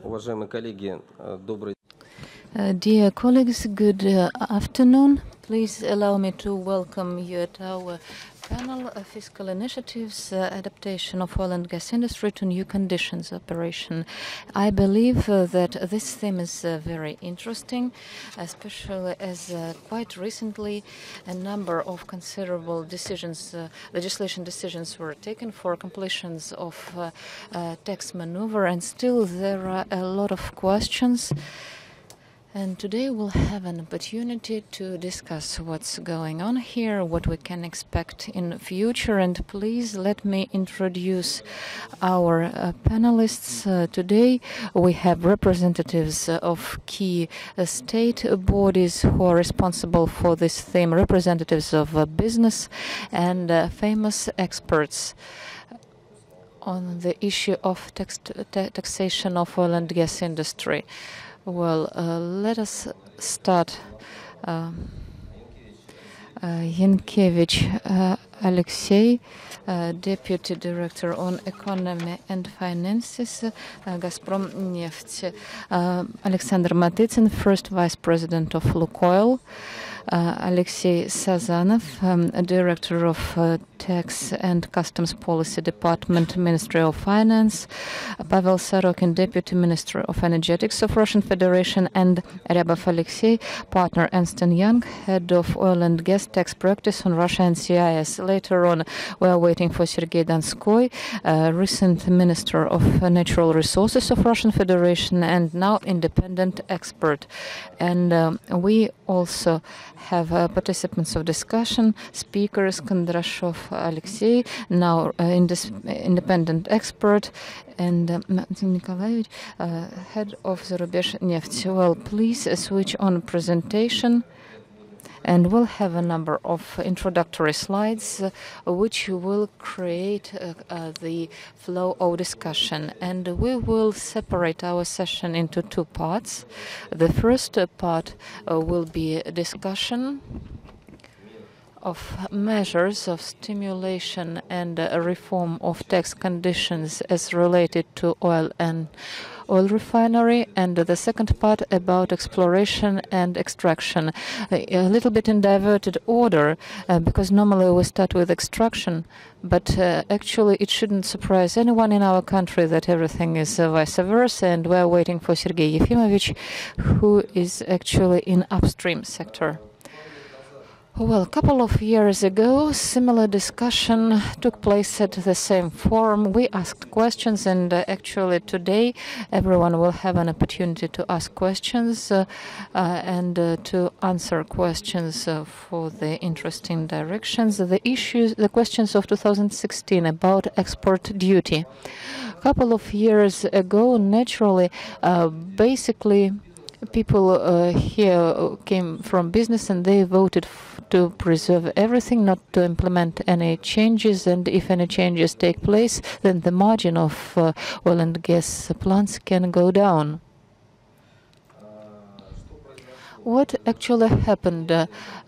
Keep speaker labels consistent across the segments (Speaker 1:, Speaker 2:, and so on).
Speaker 1: Уважаемые коллеги, добрый
Speaker 2: Dear colleagues, good afternoon. Please allow me to welcome you at our panel, Fiscal Initiatives, Adaptation of Oil and Gas Industry to New Conditions Operation. I believe that this theme is very interesting, especially as quite recently a number of considerable decisions, legislation decisions were taken for completions of tax maneuver, and still there are a lot of questions. And today we'll have an opportunity to discuss what's going on here, what we can expect in future. And please let me introduce our panelists. Today we have representatives of key state bodies who are responsible for this theme, representatives of business, and famous experts on the issue of taxation of oil and gas industry. Well, let us start. Yankevich Alexei, Deputy Director on Economy and Finances, Gazprom Neft. Alexander Matitsyn, First Vice President of Lukoil. Alexei Sazanov, Director of Tax and Customs Policy Department, Ministry of Finance, Pavel Sorokin, Deputy Minister of Energetics of Russian Federation, and Ryabov Alexei, Partner Ernst & Young, Head of Oil and Gas Tax Practice on Russia and CIS. Later on, we are waiting for Sergei Donskoy, recent Minister of Natural Resources of Russian Federation and now independent expert. And we also have participants of discussion, speakers, Kondrashov Alexei, now independent expert, and Martin Nikolaevich, head of Zarubezh Neft. Well, please switch on presentation. And we'll have a number of introductory slides which will create the flow of discussion. And we will separate our session into two parts. The first part will be a discussion of measures of stimulation and reform of tax conditions as related to oil and oil refinery, and the second part about exploration and extraction. A little bit in diverted order, because normally we start with extraction, but actually it shouldn't surprise anyone in our country that everything is vice versa, and we're waiting for Sergei Yefimovich, who is actually in upstream sector. Well, a couple of years ago, similar discussion took place at the same forum. We asked questions, and actually today everyone will have an opportunity to ask questions and to answer questions for the interesting directions. The questions of 2016 about export duty. A couple of years ago, naturally, basically, people here came from business and they voted to preserve everything, not to implement any changes, and if any changes take place, then the margin of oil and gas plants can go down. What actually happened?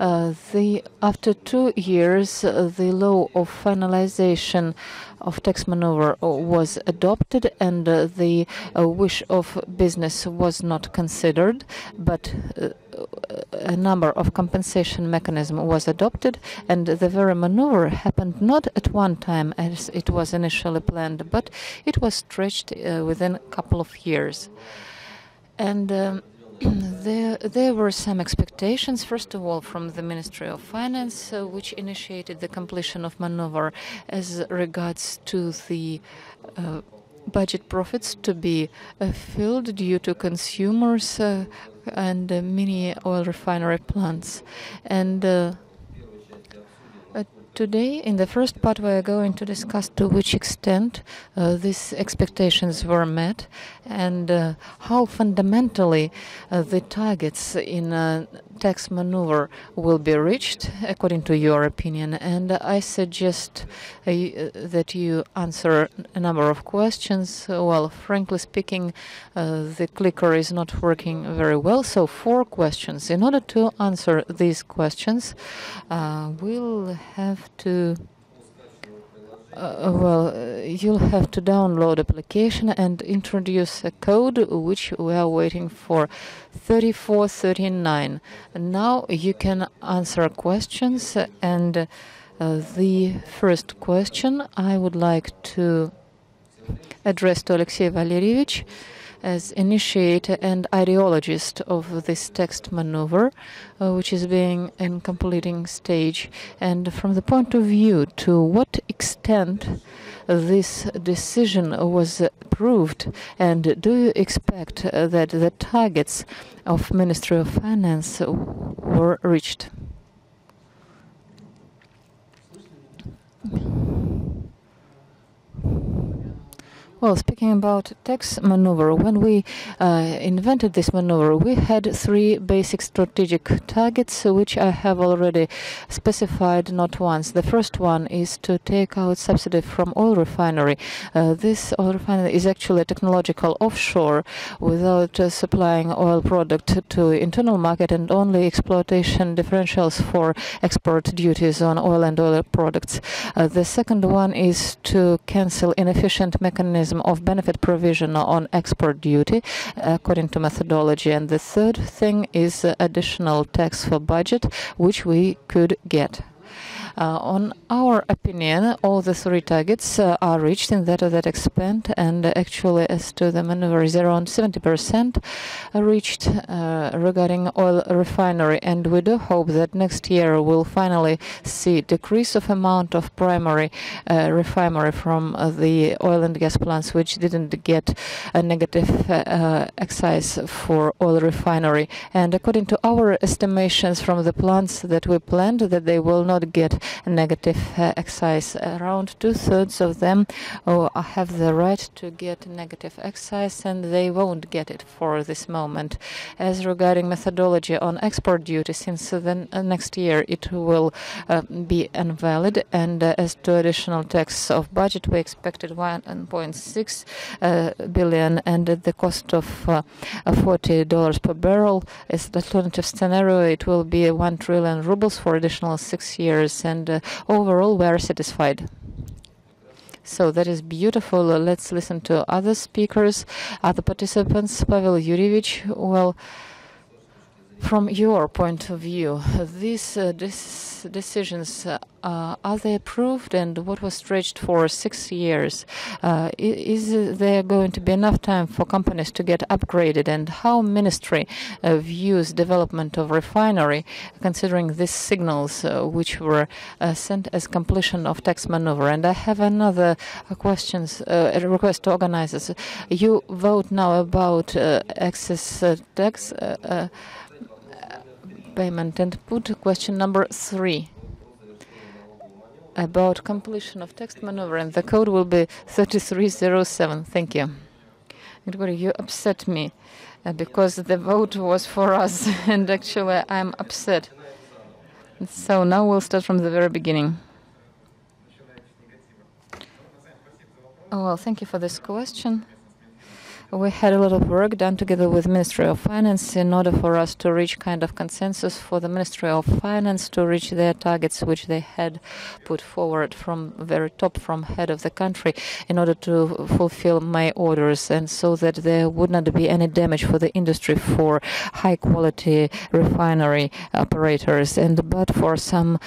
Speaker 2: After 2 years, the law of finalization of tax maneuver was adopted, and the wish of business was not considered, but a number of compensation mechanism was adopted, and the very maneuver happened not at one time as it was initially planned, but it was stretched within a couple of years. And there were some expectations, first of all, from the Ministry of Finance, which initiated the completion of maneuver as regards to the budget profits to be filled due to consumers and mini oil refinery plants. And today, in the first part, we are going to discuss to which extent these expectations were met and how fundamentally the targets in tax maneuver will be reached, according to your opinion. And I suggest that you answer a number of questions. Well, frankly speaking, the clicker is not working very well, so 4 questions. In order to answer these questions, we'll have to you'll have to download application and introduce a code which we are waiting for, 3439. Now you can answer questions, and the first question I would like to address to Alexei Valerievich as initiator and ideologist of this text maneuver, which is being in completing stage. And from the point of view to what extent this decision was approved, and do you expect that the targets of Ministry of Finance were reached? Well, speaking about tax maneuver, when we invented this maneuver, we had 3 basic strategic targets, which I have already specified not once. The first one is to take out subsidy from oil refinery. This oil refinery is actually a technological offshore without supplying oil product to internal market, and only exploitation differentials for export duties on oil and oil products. The second one is to cancel inefficient mechanism mechanism of benefit provision on export duty according to methodology. And the third thing is additional tax for budget, which we could get. On our opinion, all the three targets are reached in that extent, and actually as to the maneuver is around 70% reached regarding oil refinery, and we do hope that next year we'll finally see decrease of amount of primary refinery from the oil and gas plants which didn't get a negative excise for oil refinery. And according to our estimations from the plants that we planned, that they will not get negative excise. Around 2/3 of them have the right to get negative excise, and they won't get it for this moment. As regarding methodology on export duty, since then next year it will be invalid, and as to additional tax of budget, we expected 1.6 billion, and at the cost of $40 per barrel. As the alternative scenario, it will be 1 trillion rubles for additional 6 years, and overall we are satisfied. So that is beautiful. Let's listen to other speakers, other participants. Pavel Yurievich, well, from your point of view, these decisions, are they approved, and what was stretched for 6 years? Is there going to be enough time for companies to get upgraded, and how ministry views development of refinery, considering these signals which were sent as completion of tax maneuver? And I have another request to organizers. You vote now about excess tax payment, and put question number 3 about completion of text maneuver, and the code will be 3307. Thank you. Grigory, you upset me because the vote was for us, and actually I'm upset. So now we'll start from the very beginning. Oh, well, thank you for this question. We had a lot of work done together with Ministry of Finance in order for us to reach kind of consensus for the Ministry of Finance to reach their targets, which they had put forward from very top, from head of the country, in order to fulfill my orders, and so that there would not be any damage for the industry, for high quality refinery operators. But for some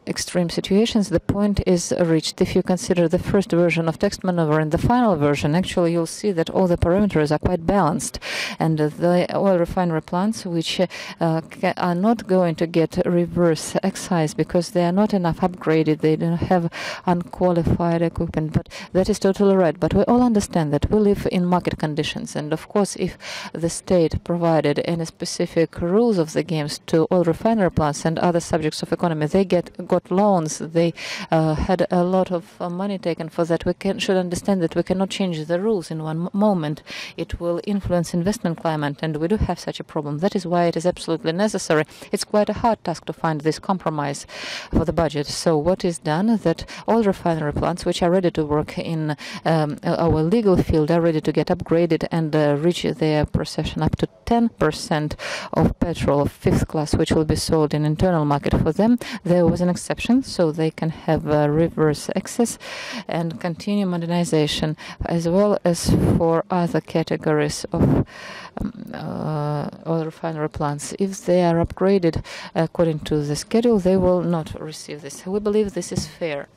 Speaker 2: extreme situations, the point is reached. If you consider the first version of text maneuver and the final version, actually you'll see that all the parameters are quite balanced, and the oil refinery plants which are not going to get reverse excise because they are not enough upgraded, they don't have unqualified equipment. But that is totally right. But we all understand that we live in market conditions, and of course if the state provided any specific rules of the games to oil refinery plants and other subjects of economy, they got loans, they had a lot of money taken for that. We should understand that we cannot change the rules in one moment. It will influence investment climate, and we do have such a problem. That is why it is absolutely necessary. It's quite a hard task to find this compromise for the budget. So what is done, that all refinery plants which are ready to work in our legal field are ready to get upgraded and reach their procession up to 10% of petrol of 5th class, which will be sold in internal market. For them, there was an exception, so they can have reverse access and continue modernization, as well as for other categories of oil refinery plants. If they are upgraded according to the schedule, they will not receive this. We believe this is fair,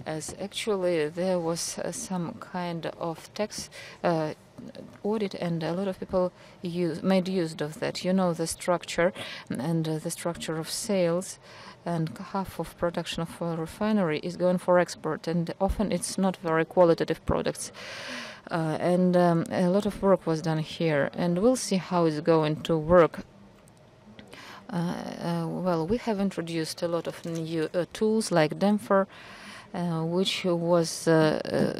Speaker 2: as actually there was some kind of tax audit, and a lot of people made use of that. You know the structure and the structure of sales, and half of production of oil refinery is going for export, and often it's not very qualitative products. A lot of work was done here, and we'll see how it's going to work. Well, we have introduced a lot of new tools like DEMFR, which was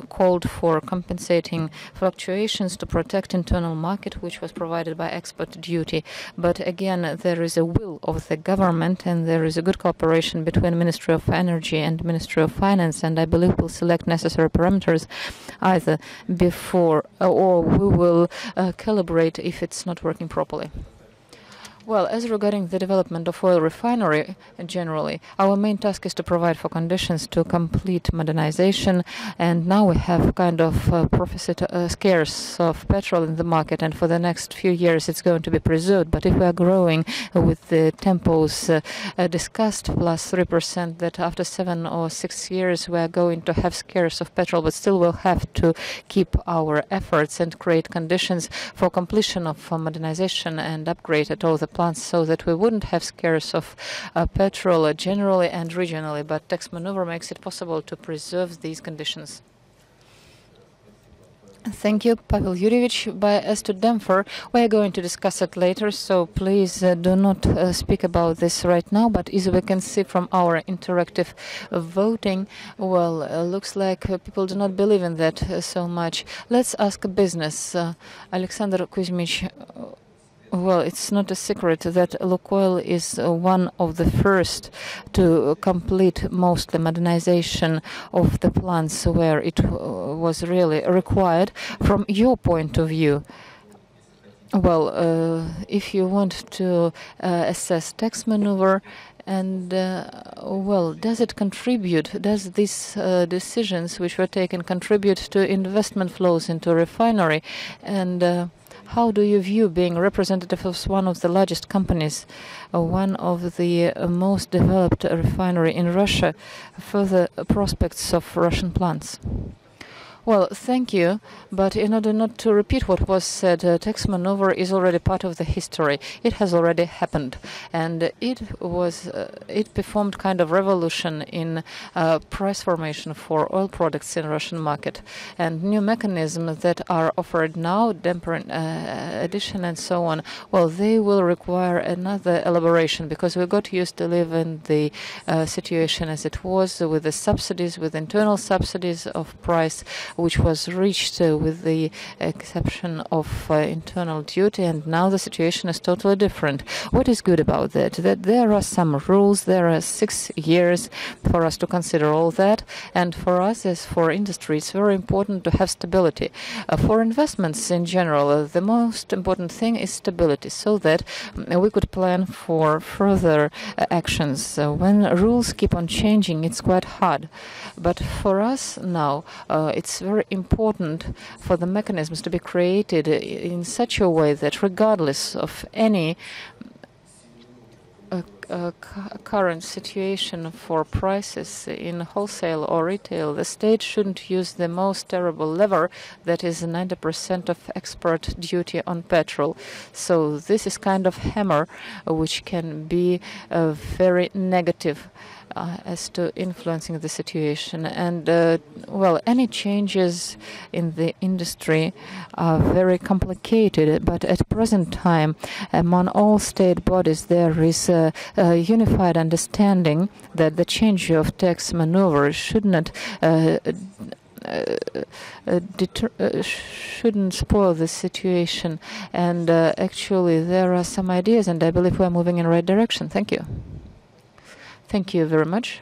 Speaker 2: called for compensating fluctuations to protect internal market, which was provided by export duty. But again, there is a will of the government, and there is a good cooperation between Ministry of Energy and Ministry of Finance, and I believe we'll select necessary parameters either before or we will calibrate if it's not working properly. Well, as regarding the development of oil refinery generally, our main task is to provide for conditions to complete modernization, and now we have kind of scarce of petrol in the market, and for the next few years it's going to be preserved. But if we are growing with the tempos discussed, plus 3%, that after 7 or 6 years we are going to have scarce of petrol, but still we'll have to keep our efforts and create conditions for completion of modernization and upgrade at all the plants, so that we wouldn't have scarce of petrol generally and regionally, but tax maneuver makes it possible to preserve these conditions. Thank you, Pavel Yurievich. As to Denver, we are going to discuss it later, so please do not speak about this right now. But as we can see from our interactive voting, well, looks like people do not believe in that so much. Let's ask business. Alexander Kuzmich. Well, it's not a secret that Lukoil is one of the first to complete mostly modernization of the plants where it was really required. From your point of view, well, if you want to assess tax maneuver, and well, does it contribute, does these decisions which were taken contribute to investment flows into refinery? And how do you view being representative of one of the largest companies, one of the most developed refinery in Russia, further prospects of Russian plants? Well, thank you, but in order not to repeat what was said, tax maneuver is already part of the history. It has already happened, and it performed kind of revolution in price formation for oil products in Russian market. And new mechanisms that are offered now, damper addition and so on, well, they will require another elaboration, because we got used to live in the situation as it was, with the subsidies, with internal subsidies of price, which was reached with the exception of internal duty, and now the situation is totally different. What is good about that? That there are some rules, there are 6 years for us to consider all that, and for us as for industry it's very important to have stability. For investments in general, the most important thing is stability, so that we could plan for further actions. When rules keep on changing, it's quite hard. But for us now, it's very important for the mechanisms to be created in such a way that regardless of any current situation for prices in wholesale or retail, the state shouldn't use the most terrible lever, that is 90% of export duty on petrol. So this is kind of hammer which can be very negative as to influencing the situation. And well, any changes in the industry are very complicated, but at present time among all state bodies there is a unified understanding that the change of tax maneuver should not shouldn't spoil the situation. And actually there are some ideas, and I believe we are moving in the right direction. Thank you. Thank you very much.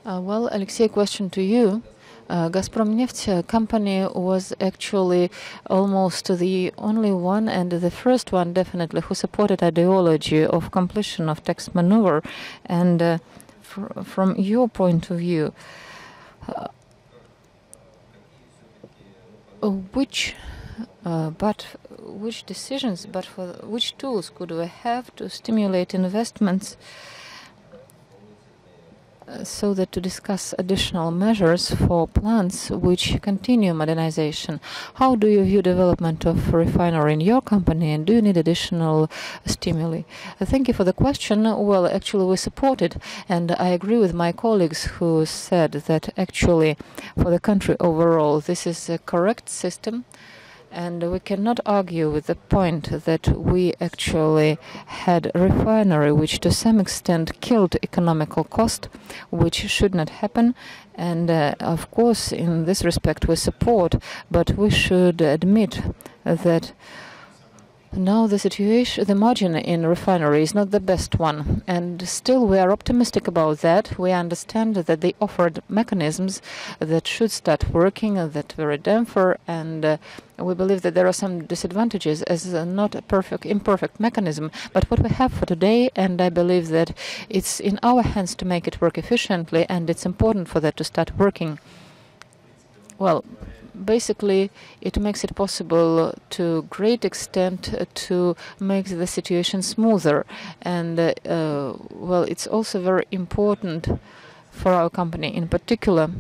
Speaker 2: Well, Alexei, question to you. Gazpromneft company was actually almost the only one, and the first one definitely, who supported ideology of completion of tax maneuver. And from your point of view, which decisions, but for which tools could we have to stimulate investments so that to discuss additional measures for plants which continue modernization? How do you view development of refinery in your company, and do you need additional stimuli? Thank you for the question. Well, actually we support it, and I agree with my colleagues who said that actually for the country overall this is a correct system. And we cannot argue with the point that we actually had a refinery which to some extent killed economical cost, which should not happen. And of course, in this respect we support, but we should admit that Now the situation, the margin in refinery is not the best one, and still we are optimistic about that. We understand that the offered mechanisms that should start working, that were a damper, and we believe that there are some disadvantages as not a imperfect mechanism, but what we have for today, and I believe that it's in our hands to make it work efficiently, and it's important for that to start working. Well, basically, it makes it possible to great extent to make the situation smoother. And, well, it's also very important for our company. In particular,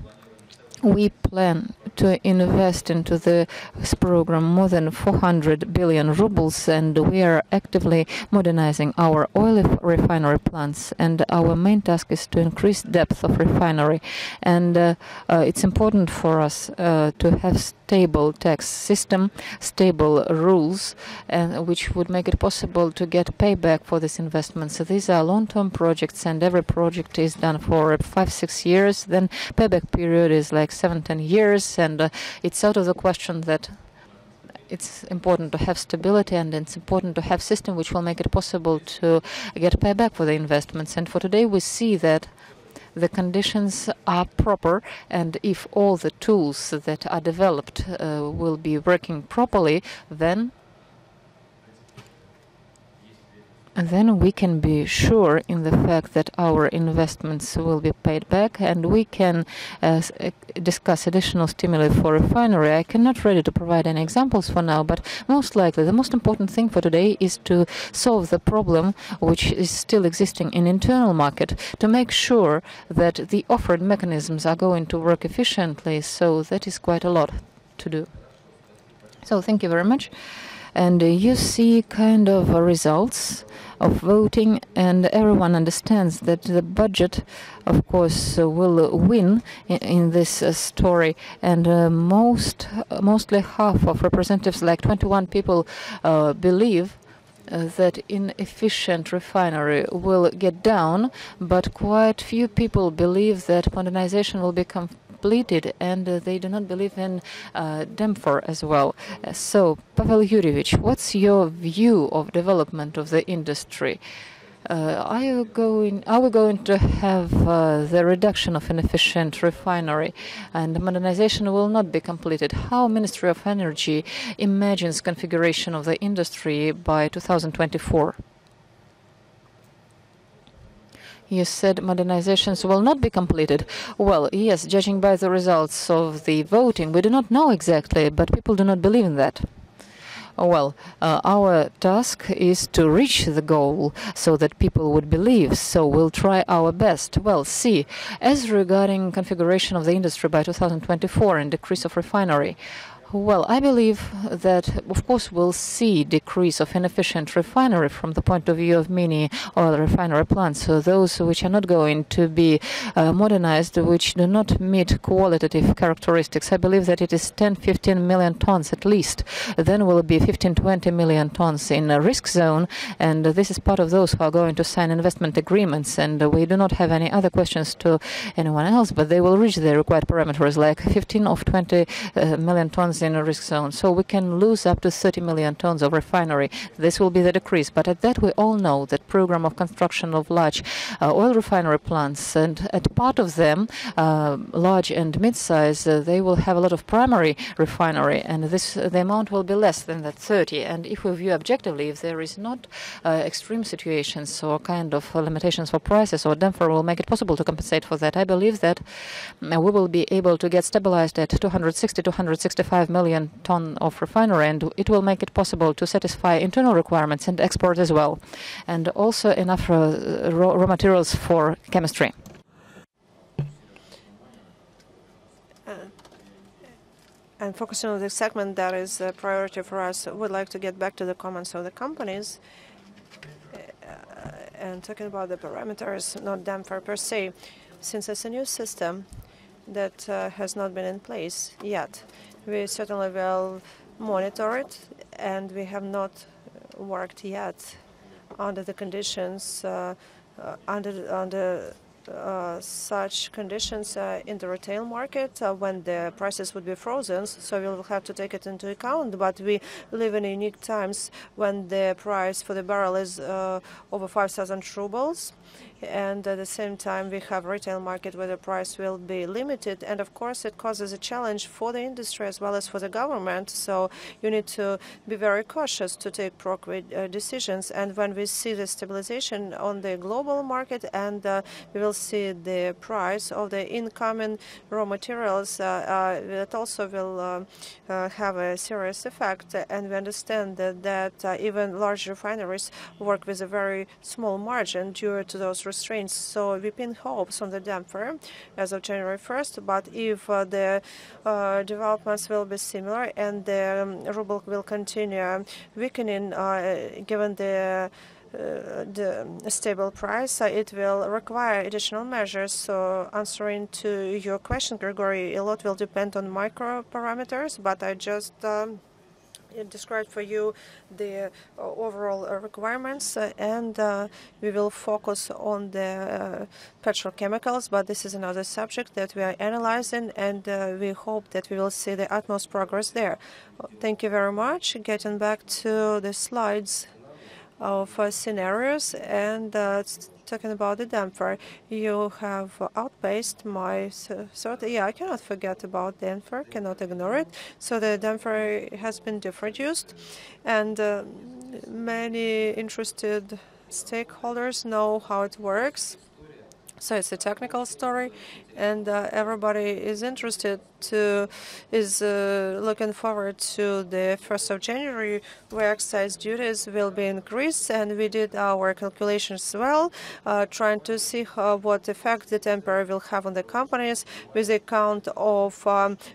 Speaker 2: we plan to invest into this program more than 400 billion rubles, and we are actively modernizing our oil refinery plants. And our main task is to increase depth of refinery. And it's important for us to have stable tax system, stable rules, and which would make it possible to get payback for this investment. So these are long-term projects, and every project is done for 5-6 years. Then payback period is like 7-10 years, and it's out of the question that it's important to have stability, and it's important to have system which will make it possible to get payback for the investments. And for today, we see that the conditions are proper, and if all the tools that are developed will be working properly, then we can be sure in the fact that our investments will be paid back, and we can discuss additional stimuli for refinery. I cannot ready to provide any examples for now, but most likely the most important thing for today is to solve the problem which is still existing in internal market, to make sure that the offered mechanisms are going to work efficiently. So that is quite a lot to do. So thank you very much. And you see kind of results of voting, and everyone understands that the budget, of course, will win in this story. And mostly half of representatives, like 21 people, believe that inefficient refinery will get down, but quite few people believe that modernization will become completed, and they do not believe in damper as well. So, Pavel Yurievich, what's your view of development of the industry? Are we going to have the reduction of inefficient refinery, and modernization will not be completed? How Ministry of Energy imagines configuration of the industry by 2024? You said modernizations will not be completed. Well, yes, judging by the results of the voting, we do not know exactly, but people do not believe in that. Well, our task is to reach the goal so that people would believe, so we'll try our best. Well, see, as regarding configuration of the industry by 2024 and decrease of refinery, well, I believe that, of course, we'll see decrease of inefficient refinery from the point of view of mini oil refinery plants. So those which are not going to be modernized, which do not meet qualitative characteristics, I believe that it is 10-15 million tons at least. Then will be 15-20 million tons in a risk zone, and this is part of those who are going to sign investment agreements. And we do not have any other questions to anyone else, but they will reach the required parameters, like 15 of 20 million tons in a risk zone. So we can lose up to 30 million tons of refinery. This will be the decrease. But at that, we all know that program of construction of large oil refinery plants, and at part of them, large and mid-size, they will have a lot of primary refinery, and the amount will be less than that 30. And if we view objectively, if there is not extreme situations or kind of limitations for prices, or damper will make it possible to compensate for that, I believe that we will be able to get stabilized at 260-265 million ton of refinery, and it will make it possible to satisfy internal requirements and export as well, and also enough raw materials for chemistry.
Speaker 3: And focusing on the segment that is a priority for us, we'd like to get back to the comments of the companies and talking about the parameters, not damper per se, since it's a new system that has not been in place yet. We certainly will monitor it, and we have not worked yet under the conditions, under such conditions in the retail market when the prices would be frozen, so we will have to take it into account. But we live in unique times when the price for the barrel is over 5,000 rubles. And at the same time, we have retail market where the price will be limited. And of course, it causes a challenge for the industry as well as for the government. So you need to be very cautious to take appropriate decisions. And when we see the stabilization on the global market and we will see the price of the incoming raw materials, that also will have a serious effect. And we understand that even large refineries work with a very small margin due to those restraints. So we pin hopes on the damper as of January 1st. But if the developments will be similar and the ruble will continue weakening, given the stable price, it will require additional measures. So answering to your question, Gregory, a lot will depend on micro parameters, but I just described for you the overall requirements, and we will focus on the petrochemicals, but this is another subject that we are analyzing, and we hope that we will see the utmost progress there. Thank you very much. Getting back to the slides of scenarios and talking about the damper, you have outpaced my thought. Yeah, I cannot forget about the damper, cannot ignore it. So the damper has been diffused, and many interested stakeholders know how it works. So it's a technical story, and everybody is interested looking forward to the 1st of January, where excise duties will be increased. And we did our calculations as well, trying to see what effect the damper will have on the companies with the count of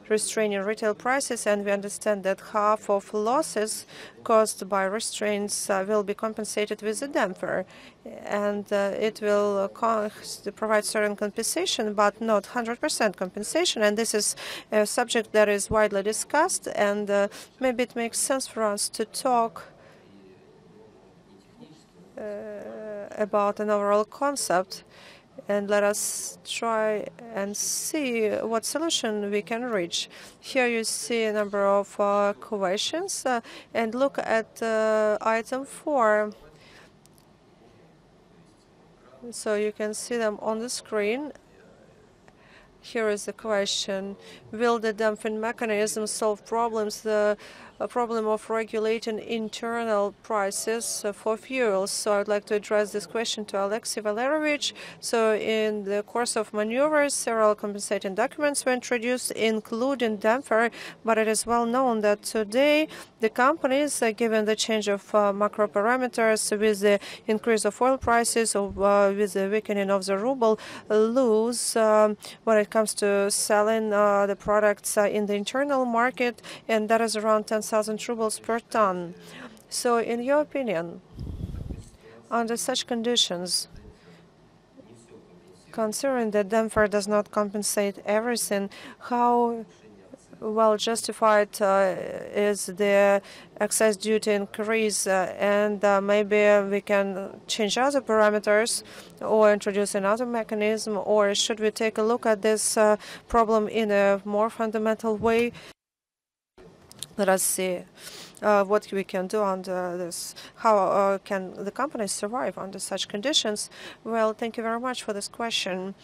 Speaker 3: restraining retail prices. And we understand that half of losses caused by restraints will be compensated with a damper, and it will provide certain compensation, but not 100% compensation. And this is a subject that is widely discussed, and maybe it makes sense for us to talk about an overall concept, and let us try and see what solution we can reach. Here you see a number of questions, and look at item 4. So you can see them on the screen. Here is the question: will the dumping mechanism solve problems? The problem of regulating internal prices for fuels. So I would like to address this question to Alexei Valerovich. So in the course of maneuvers, several compensating documents were introduced, including damper, but it is well known that today the companies, given the change of macro parameters with the increase of oil prices or with the weakening of the ruble, lose when it comes to selling the products in the internal market, and that is around 10,000 rubles per ton. So in your opinion, under such conditions, considering that damper does not compensate everything, how well justified is the excise duty increase, and maybe we can change other parameters or introduce another mechanism, or should we take a look at this problem in a more fundamental way? Let us see what we can do under this. How can the companies survive under such conditions? Well, thank you very much for this question.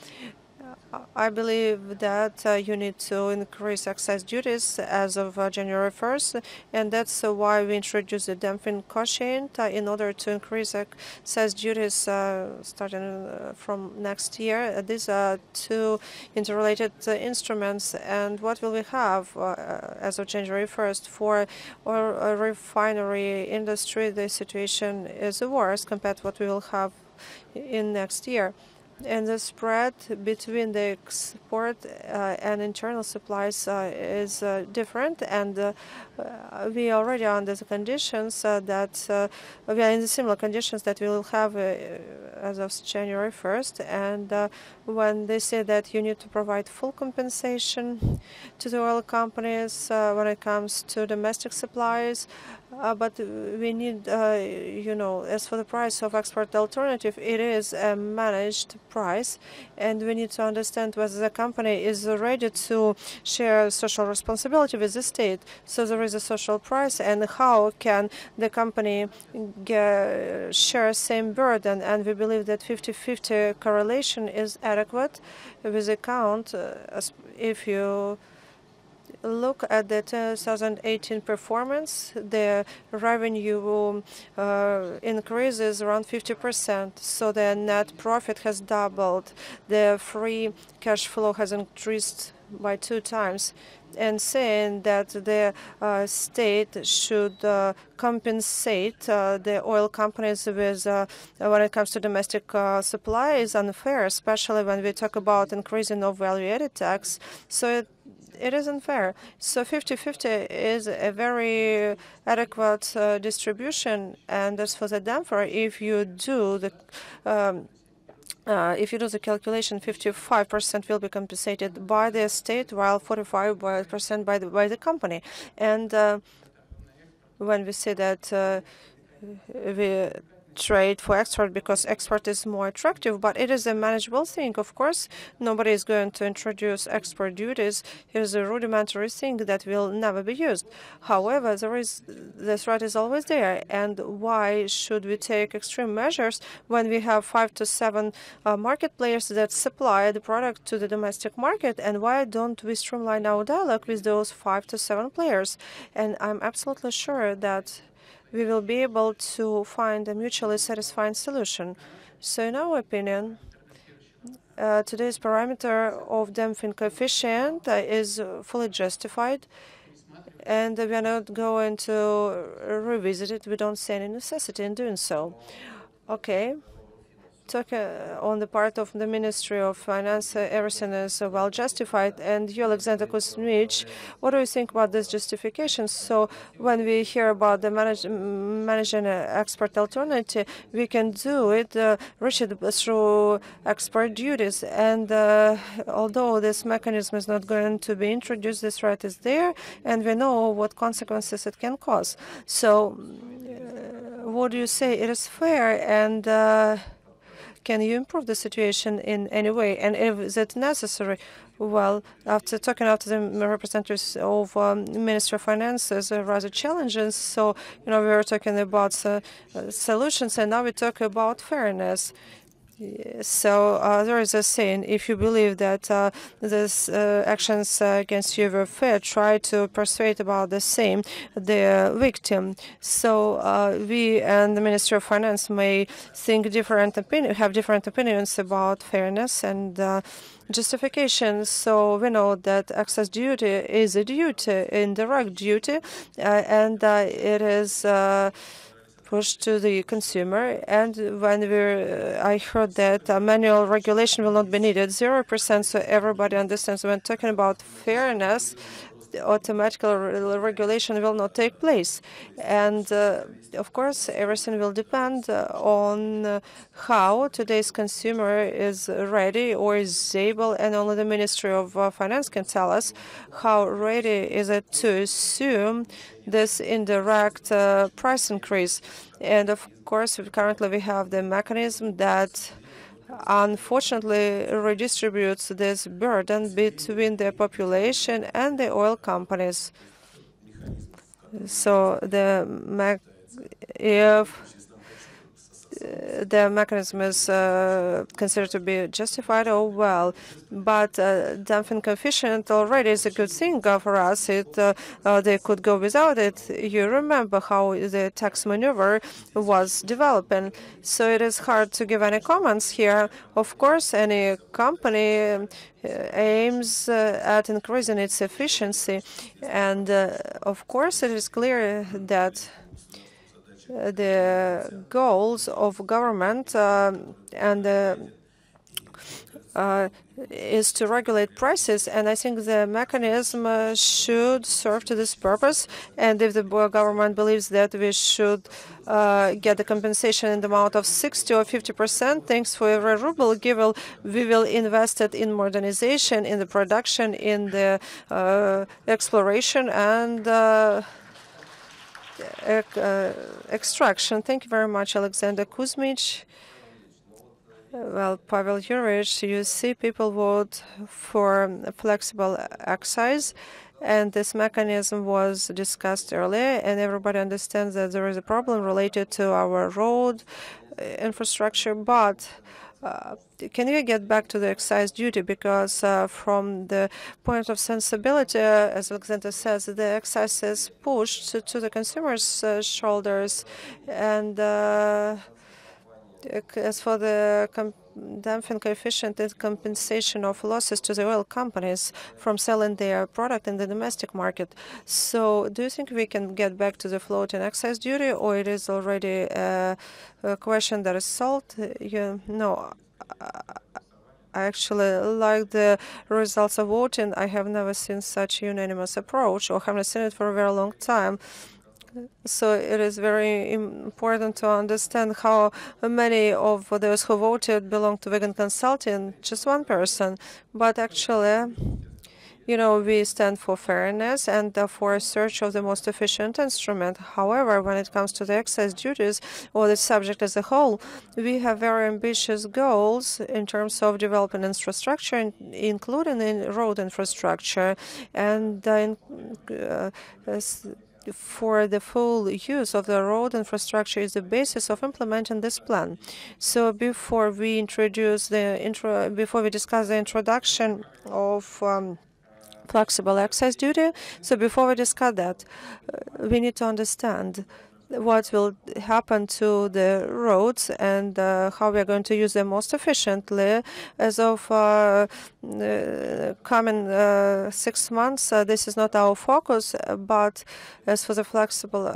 Speaker 3: I believe that you need to increase excise duties as of January 1st, and that's why we introduced the dumping quotient in order to increase excise duties starting from next year. These are two interrelated instruments, and what will we have as of January 1st? For our refinery industry, the situation is worse compared to what we will have in next year. And the spread between the export and internal supplies is different, and we already are under the conditions that we are in the similar conditions that we will have as of January 1st. And when they say that you need to provide full compensation to the oil companies when it comes to domestic supplies, But we need, as for the price of export alternative, it is a managed price, and we need to understand whether the company is ready to share social responsibility with the state. So there is a social price, and how can the company share same burden? And we believe that 50-50 correlation is adequate with account if you look at the 2018 performance, the revenue increases around 50%. So the net profit has doubled. The free cash flow has increased by 2 times. And saying that the state should compensate the oil companies with when it comes to domestic supply is unfair, especially when we talk about increasing of value-added tax. So it isn't fair. So 50-50 is a very adequate distribution. And as for the damper, if you do the calculation, 55% will be compensated by the state, while 45% by the company. And when we say that we trade for export because export is more attractive, but it is a manageable thing. Of course, nobody is going to introduce export duties. It is a rudimentary thing that will never be used. However, the threat is always there. And why should we take extreme measures when we have 5 to 7 market players that supply the product to the domestic market? And why don't we streamline our dialogue with those 5 to 7 players? And I'm absolutely sure that we will be able to find a mutually satisfying solution. So in our opinion, today's parameter of damping coefficient is fully justified, and we are not going to revisit it. We don't see any necessity in doing so. Okay. On the part of the Ministry of Finance, everything is well justified. And you, Alexander Kuzmich, what do you think about this justification? So when we hear about the managing export alternative, we can do it, reach it through export duties. And although this mechanism is not going to be introduced, this threat is there, and we know what consequences it can cause. So what do you say? It is fair, and can you improve the situation in any way? And is it necessary? Well, after talking to the representatives of Ministry of Finances, rather challenges. So, we were talking about solutions, and now we talk about fairness. So there is a saying: if you believe that these actions against you were fair, try to persuade about the same the victim. So we and the Ministry of Finance may think have different opinions about fairness and justification. So we know that excess duty is a duty, indirect duty, and it is pushed to the consumer. And when I heard that manual regulation will not be needed, 0%, so everybody understands when talking about fairness, automatic regulation will not take place. And of course, everything will depend on how today's consumer is ready or is able, and only the Ministry of Finance can tell us how ready is it to assume this indirect price increase. And of course, currently we have the mechanism that unfortunately redistributes this burden between the population and the oil companies. So if the mechanism is considered to be justified, oh well. But damping coefficient already is a good thing for us. They could go without it. You remember how the tax maneuver was developing. So it is hard to give any comments here. Of course, any company aims at increasing its efficiency. And of course, it is clear that the goals of government is to regulate prices, and I think the mechanism should serve to this purpose. And if the government believes that we should get the compensation in the amount of 60 or 50%, thanks for every ruble given, we will invest it in modernization, in the production, in the exploration, and extraction. Thank you very much, Alexander Kuzmich. Well, Pavel Yurich, you see people vote for a flexible excise, and this mechanism was discussed earlier, and everybody understands that there is a problem related to our road infrastructure, but can we get back to the excise duty? Because from the point of sensibility, as Alexander says, the excise is pushed to the consumers' shoulders. And as for the damping coefficient, it's compensation of losses to the oil companies from selling their product in the domestic market. So do you think we can get back to the floating excise duty, or it is already a question that is solved? No. I actually like the results of voting. I have never seen such a unanimous approach, or haven't seen it for a very long time. So it is very important to understand how many of those who voted belong to Vegan Consulting, just one person. But actually, we stand for fairness and for a search of the most efficient instrument. However, when it comes to the excise duties or the subject as a whole, we have very ambitious goals in terms of developing infrastructure, including in road infrastructure, and for the full use of the road infrastructure is the basis of implementing this plan. So before we discuss the introduction of flexible excise duty, so before we discuss that, we need to understand what will happen to the roads and how we are going to use them most efficiently. As of coming 6 months, this is not our focus, but as for the flexible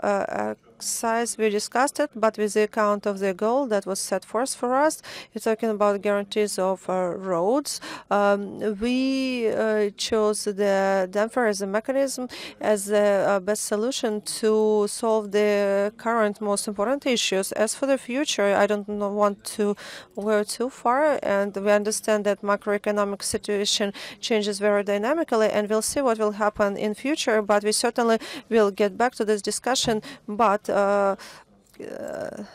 Speaker 3: excise, we discussed it, but with the account of the goal that was set forth for us. You're talking about guarantees of roads. We chose the damper as a mechanism, as the best solution to solve the current most important issues. As for the future, I don't want to go too far, and we understand that macroeconomic situation changes very dynamically, and we'll see what will happen in future, but we certainly will get back to this discussion, but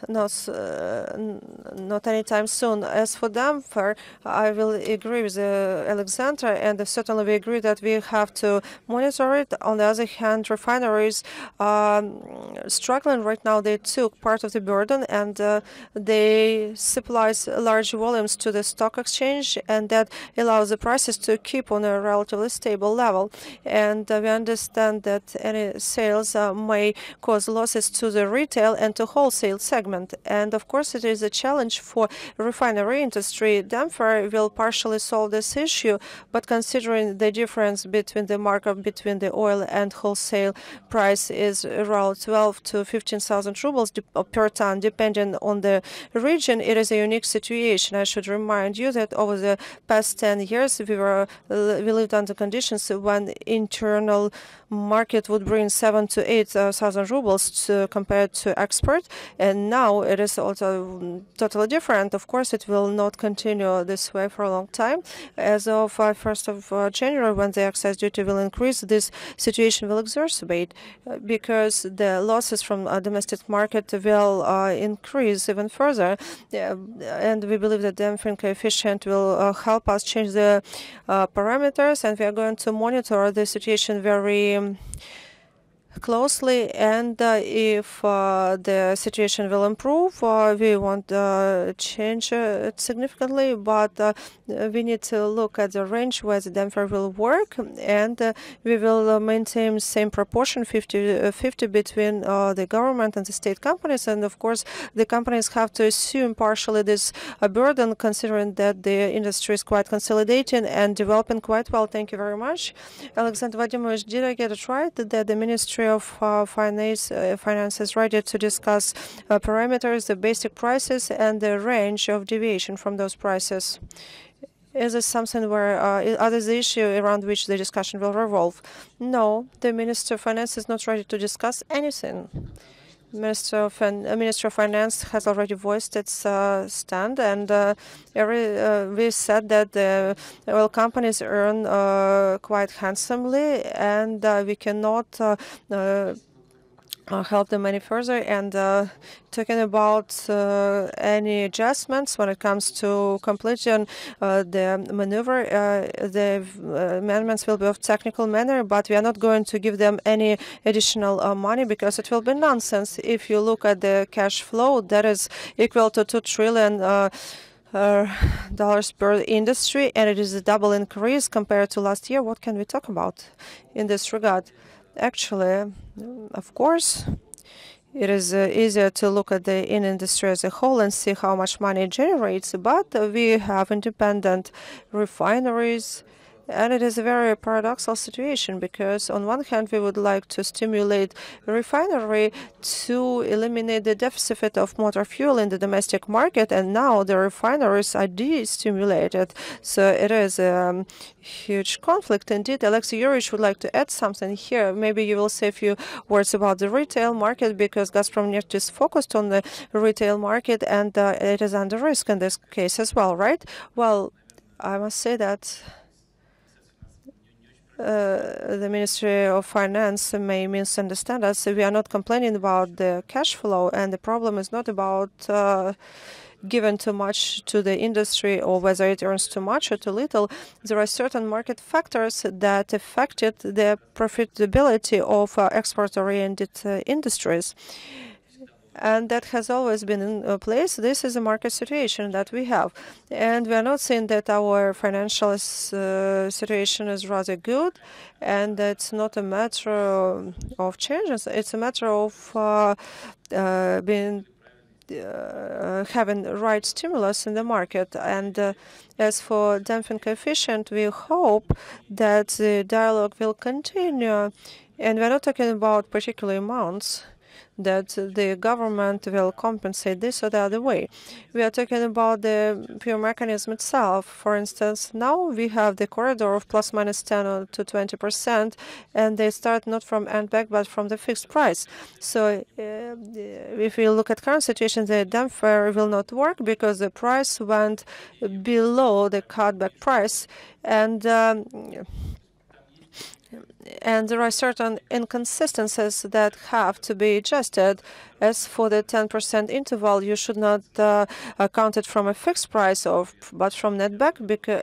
Speaker 3: not anytime soon. As for damper, I will agree with Alexander, and certainly we agree that we have to monitor it. On the other hand, refineries struggling right now. They took part of the burden, and they supply large volumes to the stock exchange, and that allows the prices to keep on a relatively stable level. And we understand that any sales may cause losses to the retail and to wholesale segment. And of course, it is a challenge for refinery industry. Damper will partially solve this issue, but considering the difference between the markup between the oil and wholesale price is around 12 to 15,000 rubles per ton, depending on the region, it is a unique situation. I should remind you that over the past 10 years, we lived under conditions when internal market would bring 7 to 8,000 rubles compared to export, and now it is also totally different. Of course, it will not continue this way for a long time. As of 1st of January, when the excise duty will increase, this situation will exacerbate because the losses from domestic market will increase even further, and we believe that the damping coefficient will help us change the parameters, and we are going to monitor the situation very closely, and if the situation will improve, we won't change it significantly, but we need to look at the range where the damper will work, and we will maintain same proportion 50-50 between the government and the state companies, and of course the companies have to assume partially this burden, considering that the industry is quite consolidating and developing quite well. Thank you very much. Alexander Vladimirovich, did I get it right that the Ministry of Finance is ready to discuss parameters, the basic prices, and the range of deviation from those prices? Is this something where others the issue around which the discussion will revolve? No, the Minister of Finance is not ready to discuss anything. Minister of Finance has already voiced its stand, and we said that the oil companies earn quite handsomely, and we cannot help them any further. And talking about any adjustments when it comes to completion the maneuver, the amendments will be of technical manner, but we are not going to give them any additional money because it will be nonsense. If you look at the cash flow, that is equal to $2 trillion dollars per industry, and it is a double increase compared to last year. What can we talk about in this regard? Actually, of course, it is easier to look at the industry as a whole and see how much money it generates, but we have independent refineries. And it is a very paradoxical situation because on one hand, we would like to stimulate a refinery to eliminate the deficit of motor fuel in the domestic market, and now the refineries are de-stimulated. So it is a huge conflict indeed. Alexei Yurich would like to add something here. Maybe you will say a few words about the retail market because Gazprom Neft is focused on the retail market and it is under risk in this case as well, right? Well, I must say that the Ministry of Finance may misunderstand us. We are not complaining about the cash flow, and the problem is not about given too much to the industry or whether it earns too much or too little. There are certain market factors that affected the profitability of export-oriented industries. And that has always been in place. This is a market situation that we have. And we are not saying that our financial situation is rather good, and it's not a matter of changes. It's a matter of having the right stimulus in the market. And as for damping coefficient, we hope that the dialogue will continue. And we're not talking about particular amounts that the government will compensate this or the other way. We are talking about the pure mechanism itself. For instance, now we have the corridor of plus minus 10 to 20%, and they start not from end back but from the fixed price. So if we look at current situation, the damper will not work because the price went below the cutback price, and there are certain inconsistencies that have to be adjusted. As for the 10% interval, you should not count it from a fixed price, but from netback.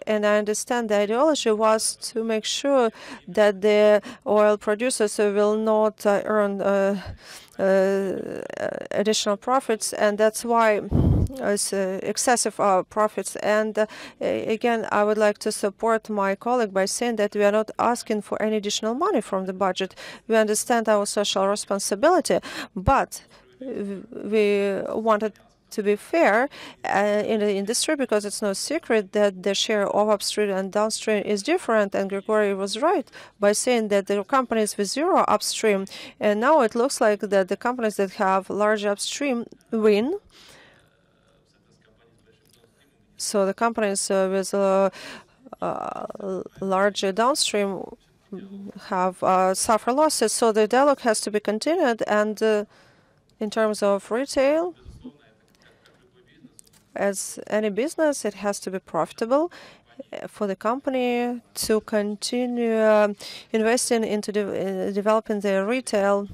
Speaker 3: And I understand the ideology was to make sure that the oil producers will not earn additional profits, and that's why it's excessive profits. And again, I would like to support my colleague by saying that we are not asking for any additional money from the budget. We understand our social responsibility, but we wanted to be fair in the industry, because it's no secret that the share of upstream and downstream is different. And Grigory was right by saying that there are companies with zero upstream, and now it looks like that the companies that have large upstream win. So the companies with large downstream have suffer losses. So the dialogue has to be continued. And in terms of retail, as any business, it has to be profitable for the company to continue investing into developing the retail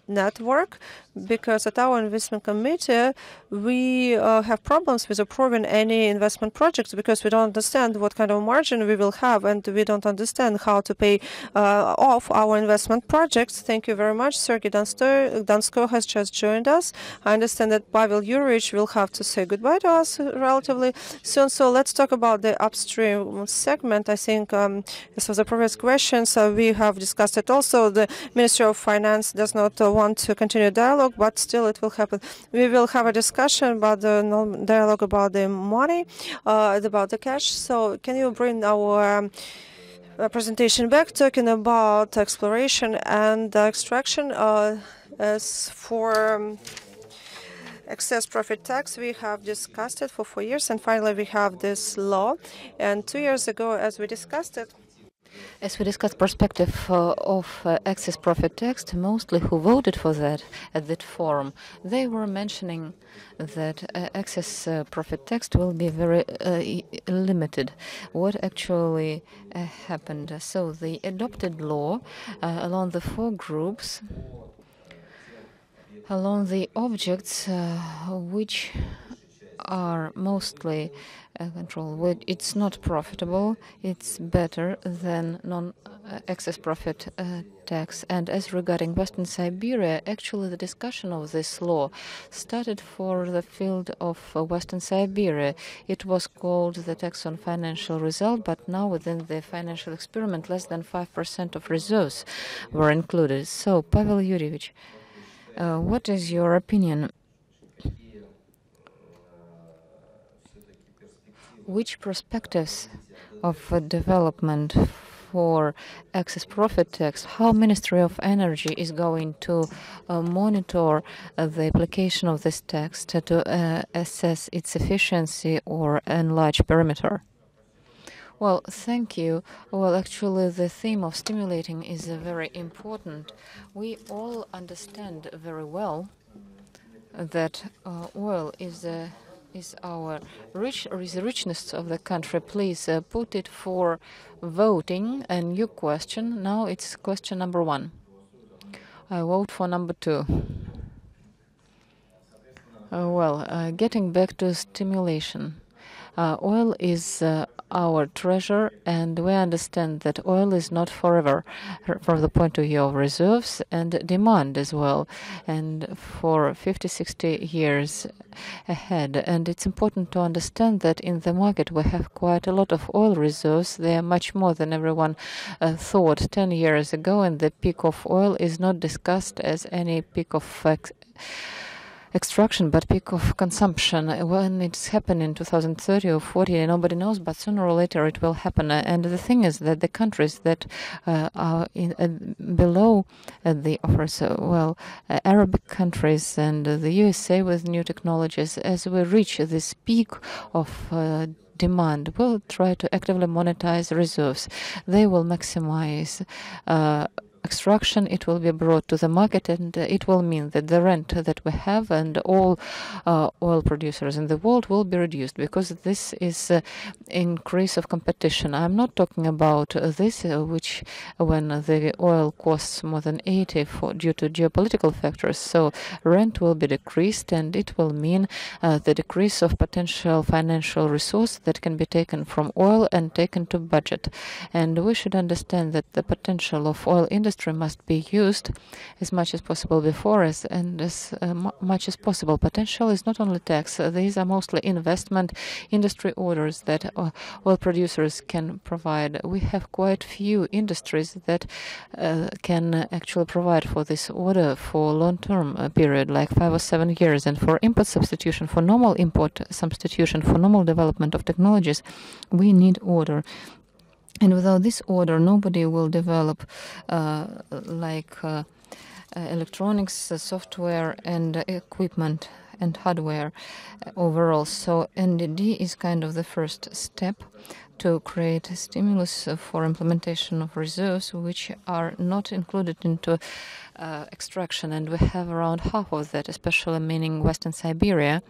Speaker 3: network, because at our investment committee we have problems with approving any investment projects because we don't understand what kind of margin we will have, and we don't understand how to pay off our investment projects. Thank you very much. Sergei Donsko has just joined us. I understand that Pavel Yurich will have to say goodbye to us relatively soon. So let's talk about the upstream segment. I think this was a previous question, so we have discussed it also. The Ministry of Finance does not want to continue dialogue, but still it will happen. We will have a discussion about the dialogue about the money, about the cash. So can you bring our presentation back, talking about exploration and extraction? As for excess profit tax, we have discussed it for 4 years, and finally we have this law. And 2 years ago, as we discussed it,
Speaker 2: perspective of excess profit tax, mostly who voted for that at that forum, they were mentioning that excess profit tax will be very limited. What actually happened? So the adopted law along the 4 groups along the objects which are mostly controlled. It's not profitable. It's better than non-excess profit tax. And as regarding Western Siberia, actually the discussion of this law started for the field of Western Siberia. It was called the tax on financial result, but now within the financial experiment, less than 5% of reserves were included. So, Pavel Yurievich, what is your opinion? Which perspectives of development for excess profit tax, how Ministry of Energy is going to monitor the application of this tax to assess its efficiency or enlarge perimeter? Well, thank you. Well, actually, the theme of stimulating is very important. We all understand very well that oil is the richness of the country. Please put it for voting. A new question. Now it's question number 1. I vote for number 2. Getting back to stimulation. Oil is our treasure, and we understand that oil is not forever from the point of view of reserves and demand as well, and for 50-60 years ahead. And it's important to understand that in the market we have quite a lot of oil reserves. They are much more than everyone thought 10 years ago, and the peak of oil is not discussed as any peak of extraction, but peak of consumption. When it's happening in 2030 or 40, nobody knows, but sooner or later it will happen. And the thing is that the countries that are below the offers, Arabic countries and the USA with new technologies, as we reach this peak of demand, will try to actively monetize reserves. They will maximize extraction. It will be brought to the market, and it will mean that the rent that we have and all oil producers in the world will be reduced, because this is increase of competition. I'm not talking about this, which when the oil costs more than 80 due to geopolitical factors. So rent will be decreased, and it will mean the decrease of potential financial resource that can be taken from oil and taken to budget. And we should understand that the potential of oil industry must be used as much as possible before us, and as much as possible. Potential is not only tax. These are mostly investment industry orders that oil producers can provide. We have quite few industries that can actually provide for this order for long-term period, like 5 or 7 years. And for import substitution, for normal import substitution, for normal development of technologies, we need order. And without this order, nobody will develop electronics, software, and equipment and hardware overall. So NDD is kind of the first step to create a stimulus for implementation of reserves, which are not included into extraction. And we have around half of that, especially meaning Western Siberia,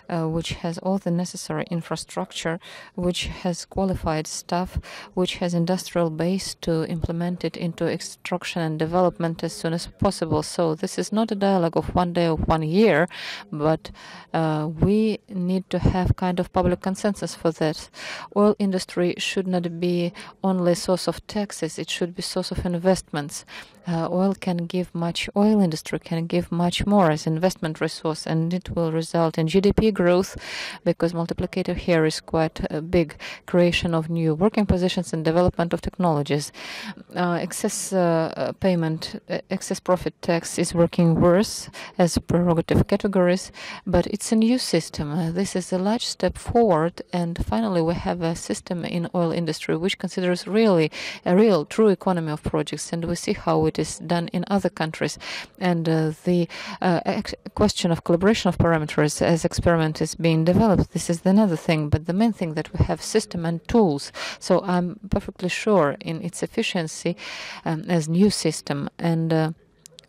Speaker 2: which has all the necessary infrastructure, which has qualified staff, which has industrial base to implement it into extraction and development as soon as possible. So this is not a dialogue of 1 day or 1 year, but we need to have kind of public consensus for that. Oil industry should not be only a source of taxes, it should be source of investments. Oil industry can give much more as investment resource, and it will result in GDP growth, because multiplicator here is quite big. Creation of new working positions and development of technologies. Excess profit tax is working worse as prerogative categories, but it's a new system. This is a large step forward, and finally we have a system in oil industry which considers really a real true economy of projects, and we see how it is done in other countries. And the question of collaboration of parameters as experiment is being developed. This is another thing, but the main thing that we have system and tools. So I'm perfectly sure in its efficiency as new system, and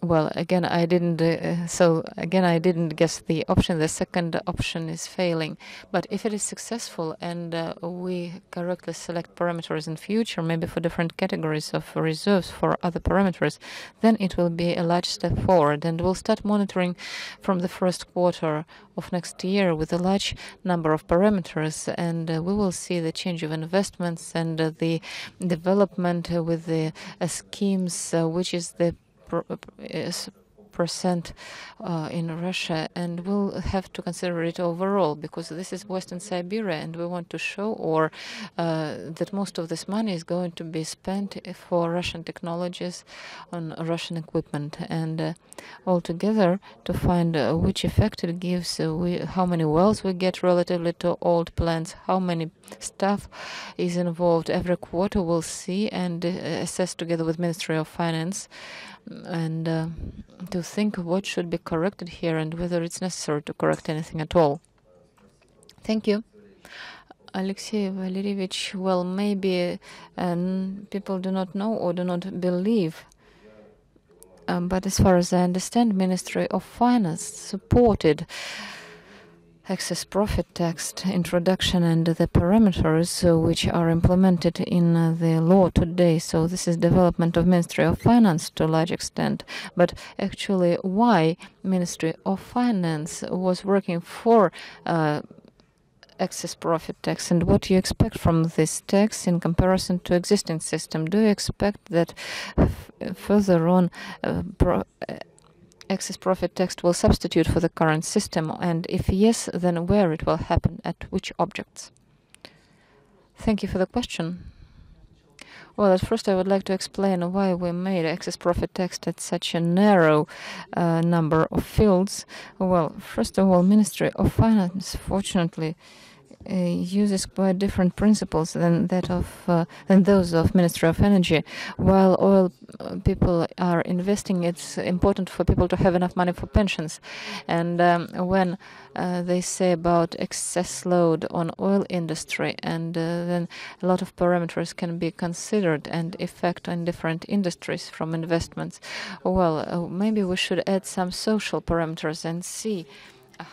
Speaker 2: Well, again, I didn't. I didn't guess the option. The second option is failing. But if it is successful and we correctly select parameters in future, maybe for different categories of reserves for other parameters, then it will be a large step forward. And we'll start monitoring from the first quarter of next year with a large number of parameters, and we will see the change of investments and the development with the schemes, which is the percent in Russia, and we'll have to consider it overall because this is Western Siberia, and we want to show that most of this money is going to be spent for Russian technologies on Russian equipment, and altogether to find which effect it gives, how many wells we get relatively to old plants, how many staff is involved. Every quarter we'll see and assess together with Ministry of Finance, and to think what should be corrected here and whether it's necessary to correct anything at all. Thank you. Alexey Valerievich, well, maybe people do not know or do not believe, but as far as I understand, Ministry of Finance supported excess profit tax introduction and the parameters which are implemented in the law today. So this is development of Ministry of Finance to a large extent. But actually, why Ministry of Finance was working for excess profit tax, and what do you expect from this tax in comparison to existing system? Do you expect that further on excess profit tax will substitute for the current system, and if yes, then where it will happen, at which objects? Thank you for the question. Well, at first I would like to explain why we made excess profit tax at such a narrow number of fields. Well, first of all, Ministry of Finance, fortunately, uses quite different principles than those of Ministry of Energy. While oil people are investing, it's important for people to have enough money for pensions. And when they say about excess load on oil industry, and then a lot of parameters can be considered and effect on different industries from investments. Well, maybe we should add some social parameters and see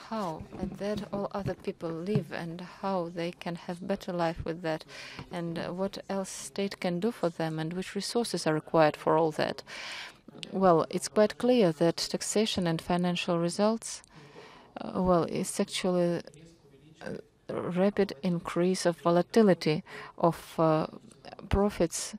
Speaker 2: how that all other people live and how they can have better life with that, and what else state can do for them and which resources are required for all that. Well, it's quite clear that taxation and financial results, it's actually a rapid increase of volatility of profits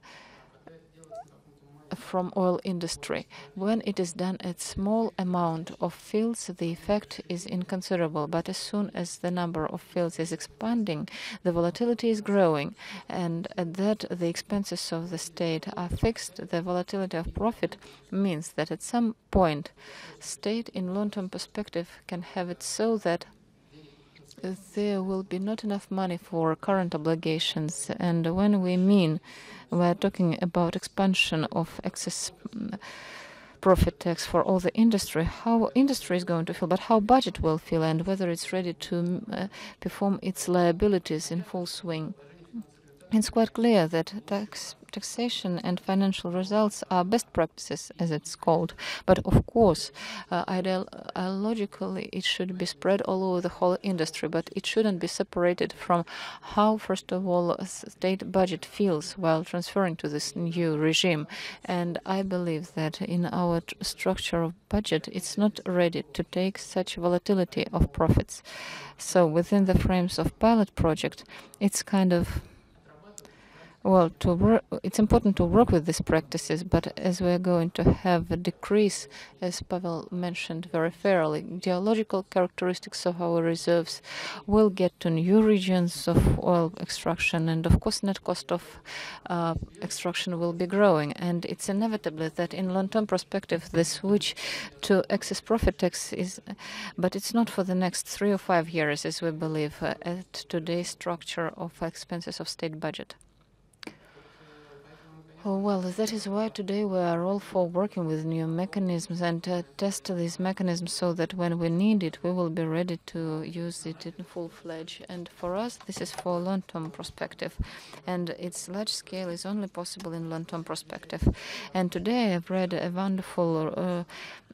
Speaker 2: from oil industry. When it is done at small amount of fields, the effect is inconsiderable. But as soon as the number of fields is expanding, the volatility is growing, and at that the expenses of the state are fixed. The volatility of profit means that at some point, state in long-term perspective can have it so that there will be not enough money for current obligations. And when we're talking about expansion of excess profit tax for all the industry, how industry is going to feel, but how budget will feel, and whether it's ready to perform its liabilities in full swing. It's quite clear that taxation and financial results are best practices, as it's called. But of course, ideologically, it should be spread all over the whole industry, but it shouldn't be separated from how, first of all, a state budget feels while transferring to this new regime. And I believe that in our structure of budget, it's not ready to take such volatility of profits. So within the frames of pilot project, it's kind of it's important to work with these practices, but as we're going to have a decrease, as Pavel mentioned very fairly, geological characteristics of our reserves will get to new regions of oil extraction, and of course net cost of extraction will be growing. And it's inevitable that in long-term perspective the switch to excess profit tax is, but it's not for the next 3 or 5 years, as we believe, at today's structure of expenses of state budget. Oh, well, that is why today we are all for working with new mechanisms and test these mechanisms so that when we need it, we will be ready to use it in full-fledged. And for us, this is for long-term perspective. And its large scale is only possible in long-term perspective. And today I've read a wonderful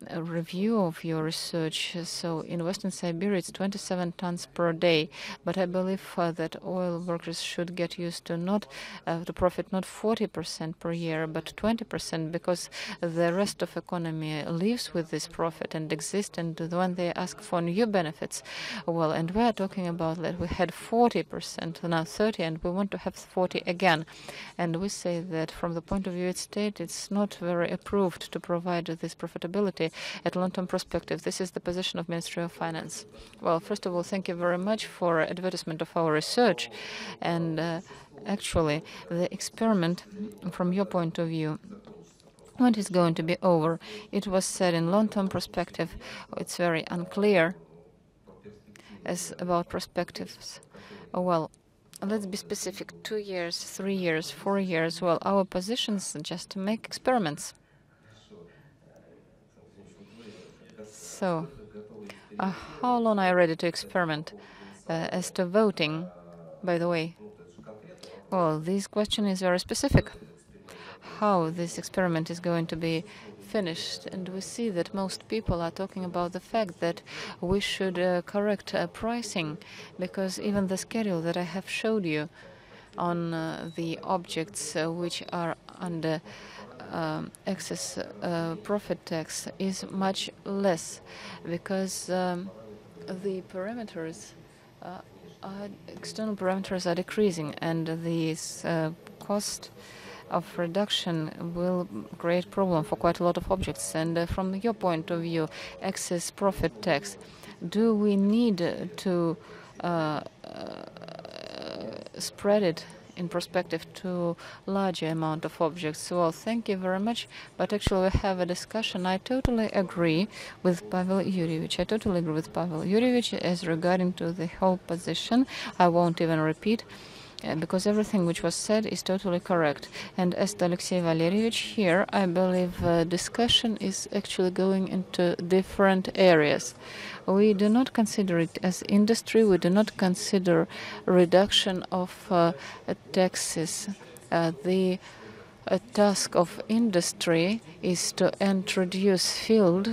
Speaker 2: a review of your research. So in Western Siberia, it's 27 tons per day. But I believe that oil workers should get used to not to profit not 40% per year, but 20%, because the rest of economy lives with this profit and exists. And when they ask for new benefits, well, and we are talking about that we had 40%, now 30, and we want to have 40 again. And we say that from the point of view of state, it's not very approved to provide this profitability at long-term perspective. This is the position of Ministry of Finance. Well, first of all, thank you very much for advertisement of our research. And actually, the experiment, from your point of view, when is going to be over? It was said in long-term perspective. It's very unclear as about perspectives. Well, let's be specific. 2 years, 3 years, 4 years. Well, our positions just to make experiments. So, how long are you ready to experiment? As to voting, by the way, well, this question is very specific. How this experiment is going to be finished, and we see that most people are talking about the fact that we should correct pricing, because even the schedule that I have showed you on the objects which are under excess profit tax is much less, because the parameters external parameters are decreasing, and this cost of reduction will create problem for quite a lot of objects. And from your point of view, excess profit tax, do we need to spread it in perspective to larger amount of objects? Well, thank you very much. But actually, we have a discussion. I totally agree with Pavel Yurievich. As regarding to the whole position. I won't even repeat, because everything which was said is totally correct. And as to Alexey Valerievich here, I believe discussion is actually going into different areas. We do not consider it as industry. We do not consider reduction of taxes. The task of industry is to introduce field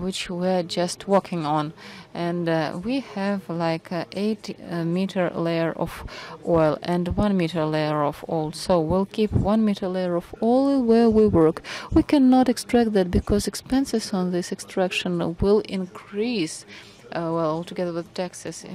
Speaker 2: which we're just working on. And we have like 8-meter layer of oil and 1-meter layer of oil. So we'll keep 1-meter layer of oil where we work. We cannot extract that because expenses on this extraction will increase. Well, altogether with taxes,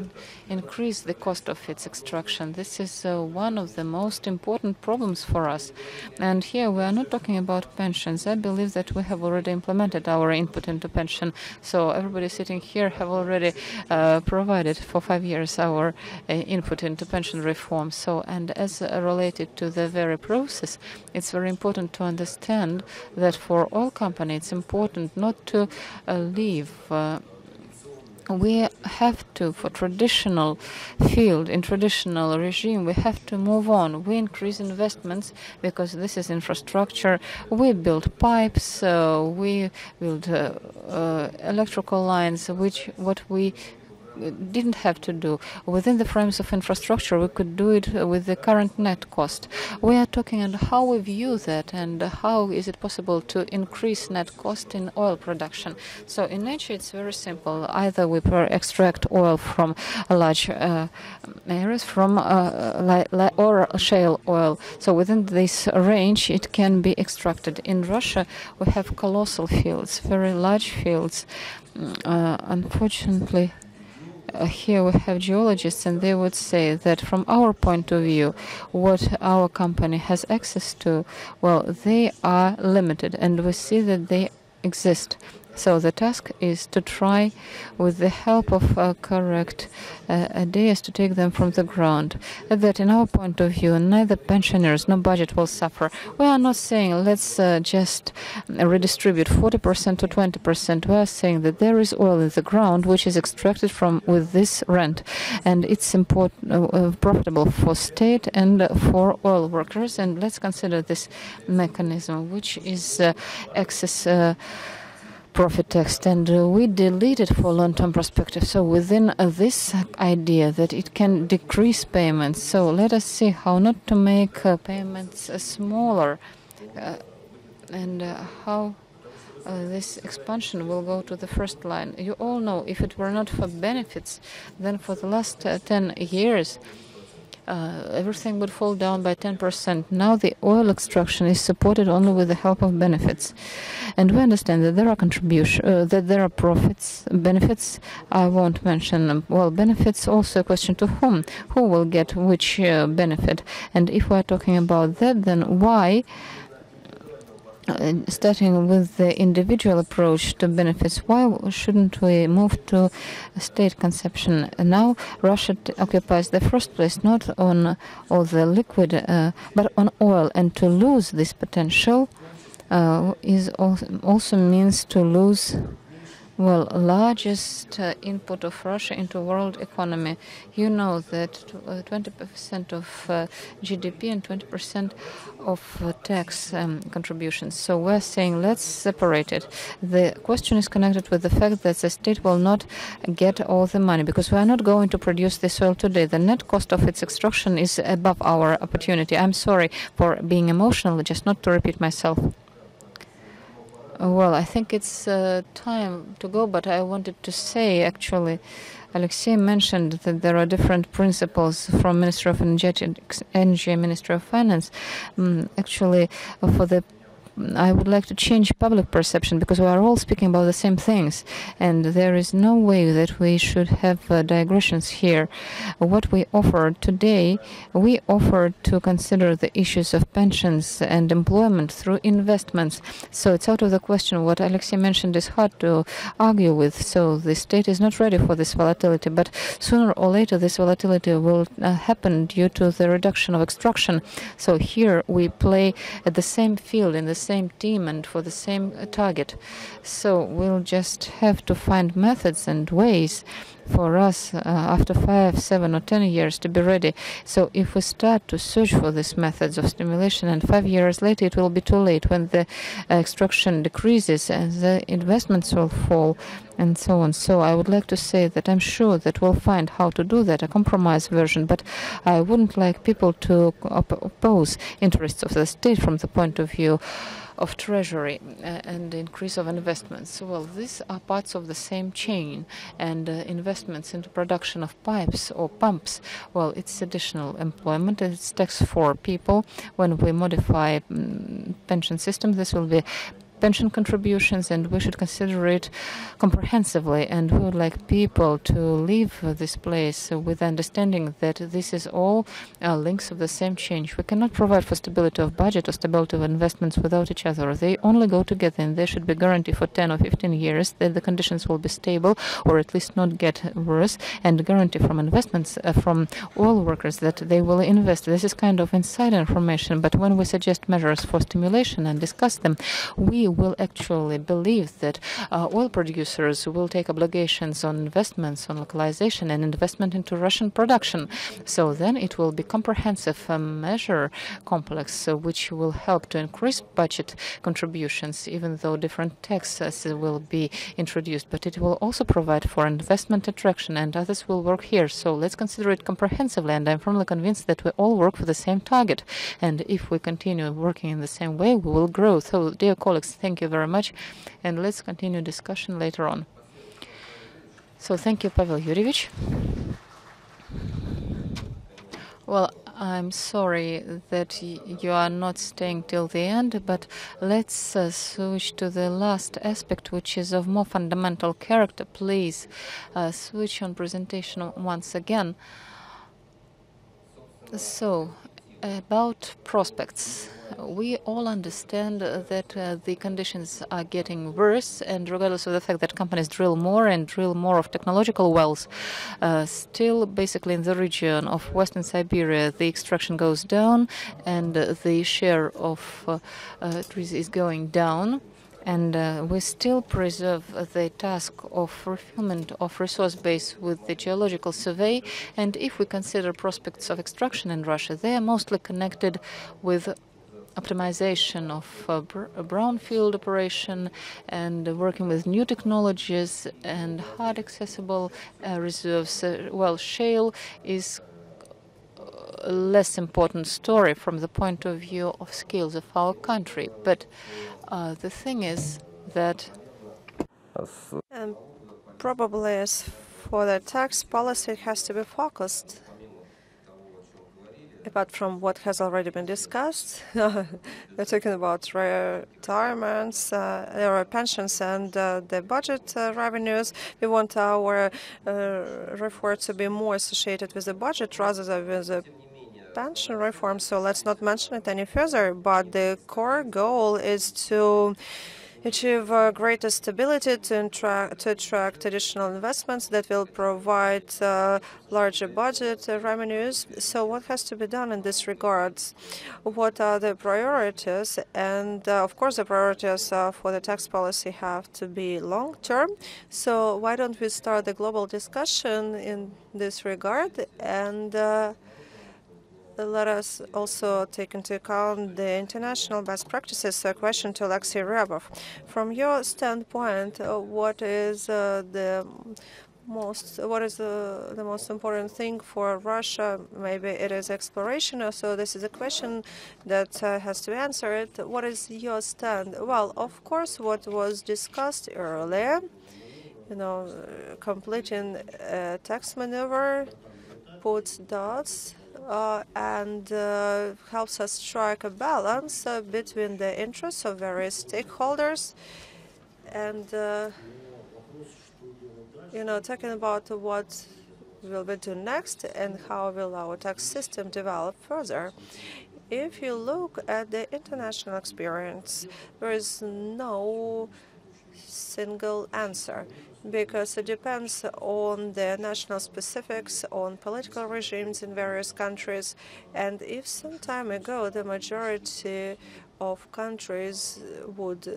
Speaker 2: increase the cost of its extraction. This is one of the most important problems for us. And here we are not talking about pensions. I believe that we have already implemented our input into pension. So everybody sitting here have already provided for 5 years our input into pension reform. So, and as related to the very process, it's very important to understand that for all companies, it's important not to leave we have to, for traditional field, in traditional regime, we have to move on. We increase investments because this is infrastructure. We build pipes, we build electrical lines, what we didn't have to do. Within the frames of infrastructure, we could do it with the current net cost. We are talking on how we view that and how is it possible to increase net cost in oil production. So in nature, it's very simple. Either we extract oil from large areas from or shale oil. So within this range, it can be extracted. In Russia, we have colossal fields, very large fields. Unfortunately, here we have geologists, and they would say that from our point of view, what our company has access to, well, they are limited, and we see that they exist. So the task is to try, with the help of correct ideas, to take them from the ground. That, in our point of view, neither pensioners nor budget will suffer. We are not saying let's just redistribute 40% to 20%. We are saying that there is oil in the ground which is extracted from with this rent, and it's profitable for state and for oil workers. And let's consider this mechanism, which is excess profit tax, and we delete it for long-term perspective. So within this idea that it can decrease payments, so let us see how not to make payments smaller, and how this expansion will go to the first line. You all know, if it were not for benefits, then for the last 10 years, everything would fall down by 10%. Now the oil extraction is supported only with the help of benefits, and we understand that there are that there are profits, benefits. I won't mention them. Well, benefits also a question to whom, who will get which benefit, and if we're talking about that, then why? Starting with the individual approach to benefits, why shouldn't we move to a state conception? Now Russia occupies the first place, not on all the liquid, but on oil, and to lose this potential is also means to lose, well, largest input of Russia into world economy. You know that 20% of GDP and 20% of tax contributions. So we're saying let's separate it. The question is connected with the fact that the state will not get all the money, because we are not going to produce this oil today. The net cost of its extraction is above our opportunity. I'm sorry for being emotional, just not to repeat myself. Well, I think it's time to go, but I wanted to say, actually, Alexei mentioned that there are different principles from Ministry of Energy and Ministry of Finance. Actually, I would like to change public perception, because we are all speaking about the same things, and there is no way that we should have digressions here. What we offer today, we offer to consider the issues of pensions and employment through investments. So it's out of the question. What Alexei mentioned is hard to argue with. So the state is not ready for this volatility, but sooner or later this volatility will happen due to the reduction of extraction. So here we play at the same field, in the same team, and for the same target. So we'll just have to find methods and ways for us after 5, 7 or 10 years to be ready. So if we start to search for these methods of stimulation, and 5 years later it will be too late, when the extraction decreases and the investments will fall, and so on. So I would like to say that I'm sure that we'll find how to do that, a compromise version, but I wouldn't like people to oppose interests of the state from the point of view of treasury and increase of investments. Well, these are parts of the same chain, and investments into production of pipes or pumps, well, it's additional employment, and it's tax for people. When we modify pension system, this will be pension contributions, and we should consider it comprehensively, and we would like people to leave this place with the understanding that this is all links of the same change. We cannot provide for stability of budget or stability of investments without each other. They only go together, and there should be guarantee for 10 or 15 years that the conditions will be stable, or at least not get worse, and guarantee from investments from oil workers that they will invest. This is kind of inside information, but when we suggest measures for stimulation and discuss them, we will actually believe that oil producers will take obligations on investments, on localization and investment into Russian production. So then it will be comprehensive measure complex, which will help to increase budget contributions, even though different taxes will be introduced. But it will also provide for investment attraction, and others will work here. So let's consider it comprehensively, and I'm firmly convinced that we all work for the same target. And if we continue working in the same way, we will grow. So, dear colleagues, thank you very much, and let's continue discussion later on. So thank you, Pavel Yurievich. Well, I'm sorry that you are not staying till the end, but let's switch to the last aspect, which is of more fundamental character. Please switch on presentation once again. So, About prospects, we all understand that the conditions are getting worse, and regardless of the fact that companies drill more and drill more of technological wells, still basically in the region of Western Siberia, the extraction goes down and the share of trees is going down. And we still preserve the task of refillment of resource base with the geological survey. And if we consider prospects of extraction in Russia, they are mostly connected with optimization of brownfield operation and working with new technologies and hard accessible reserves. Well, shale is a less important story from the point of view of skills of our country. But the thing is that
Speaker 3: And probably as for the tax policy, it has to be focused. Apart from what has already been discussed, we're talking about retirements, pensions, and the budget revenues. We want our reform to be more associated with the budget rather than with the pension reform. So let's not mention it any further. But the core goal is to achieve greater stability, to attract additional investments that will provide larger budget revenues. So what has to be done in this regard? What are the priorities? And of course, the priorities for the tax policy have to be long-term. So why don't we start the global discussion in this regard? And let us also take into account the international best practices. So a question to Alexei Ryabov. From your standpoint, what is the most important thing for Russia? Maybe it is exploration. So this is a question that has to be answered. What is your stand? Well, of course, what was discussed earlier, completing a tax maneuver puts dots and helps us strike a balance between the interests of various stakeholders and, talking about what will we do next and how will our tax system develop further. If you look at the international experience, there is no single answer, because it depends on the national specifics, on political regimes in various countries. And if some time ago the majority of countries would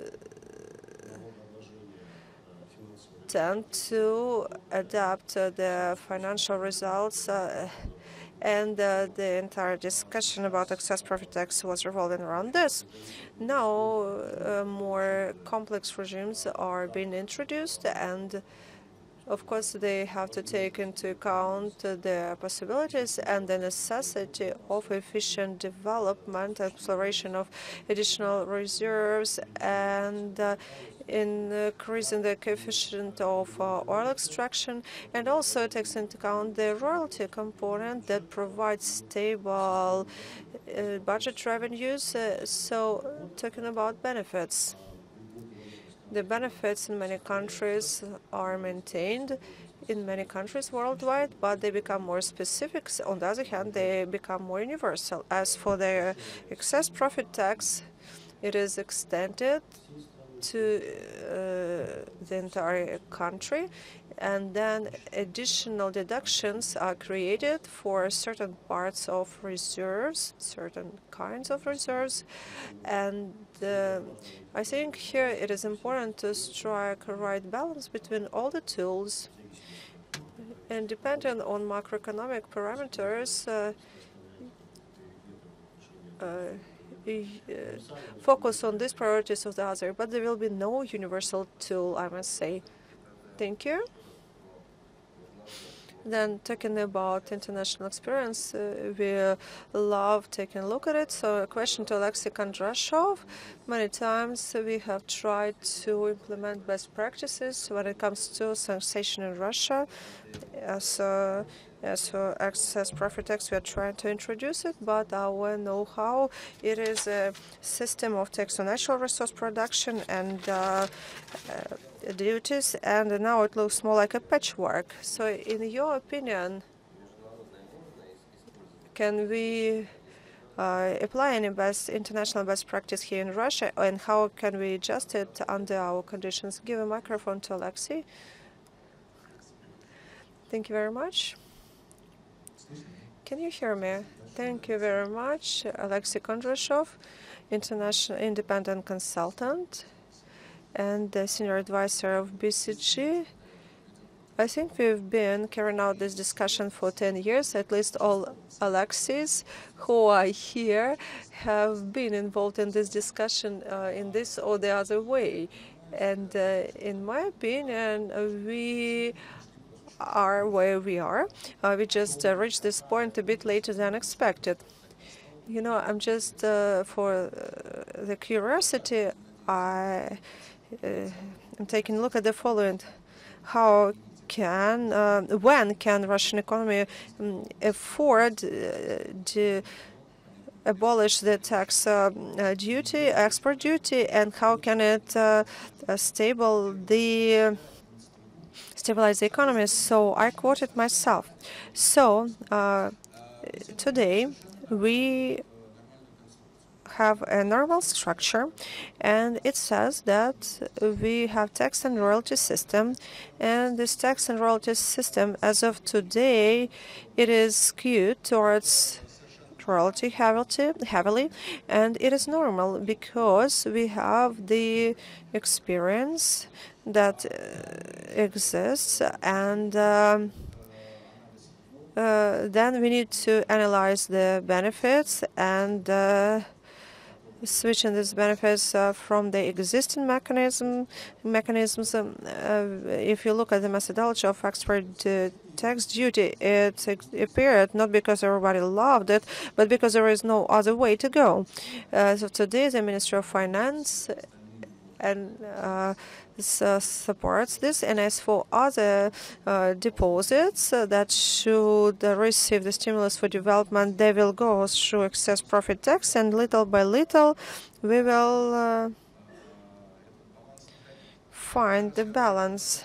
Speaker 3: tend to adapt the financial results and the entire discussion about excess profit tax was revolving around this. Now, more complex regimes are being introduced, and of course, they have to take into account the possibilities and the necessity of efficient development, exploration of additional reserves, and increasing the coefficient of oil extraction, and also takes into account the royalty component that provides stable budget revenues. So talking about benefits. The benefits in many countries are maintained in many countries worldwide, but they become more specific. On the other hand, they become more universal. As for the excess profit tax, it is extended to the entire country, and then additional deductions are created for certain parts of reserves, certain kinds of reserves. And I think here it is important to strike a right balance between all the tools. And depending on macroeconomic parameters, focus on these priorities of the other, but there will be no universal tool, I must say. Thank you. Then talking about international experience, we love taking a look at it. So a question to Alexei Kondrashov. Many times we have tried to implement best practices when it comes to taxation in Russia. As for excess profit tax, we are trying to introduce it, but our know-how, it is a system of tax on natural resource production and duties, and now it looks more like a patchwork. So in your opinion, can we apply any international best practice here in Russia, and how can we adjust it under our conditions? Give a microphone to Alexei. Thank you very much. Can you hear me? Thank you very much. Alexei Kondrashov, international independent consultant and the senior advisor of BCG. I think we've been carrying out this discussion for 10 years. At least all Alexeis who are here have been involved in this discussion in this or the other way. And in my opinion, we are where we are. We just reached this point a bit later than expected. You know, I'm just, for the curiosity, I'm taking a look at the following. When can Russian economy afford to abolish the tax duty, export duty, and how can it stabilize the economy? So I quoted myself. So today we have a normal structure, and it says that we have tax and royalty system, and this tax and royalty system, as of today, it is skewed towards royalty heavily, and it is normal because we have the experience that exists, and then we need to analyze the benefits and switching these benefits from the existing mechanisms. If you look at the methodology of export tax duty, it appeared not because everybody loved it, but because there is no other way to go. So today, the Ministry of Finance and supports this, and as for other deposits that should receive the stimulus for development, they will go through excess profit tax, and little by little we will find the balance.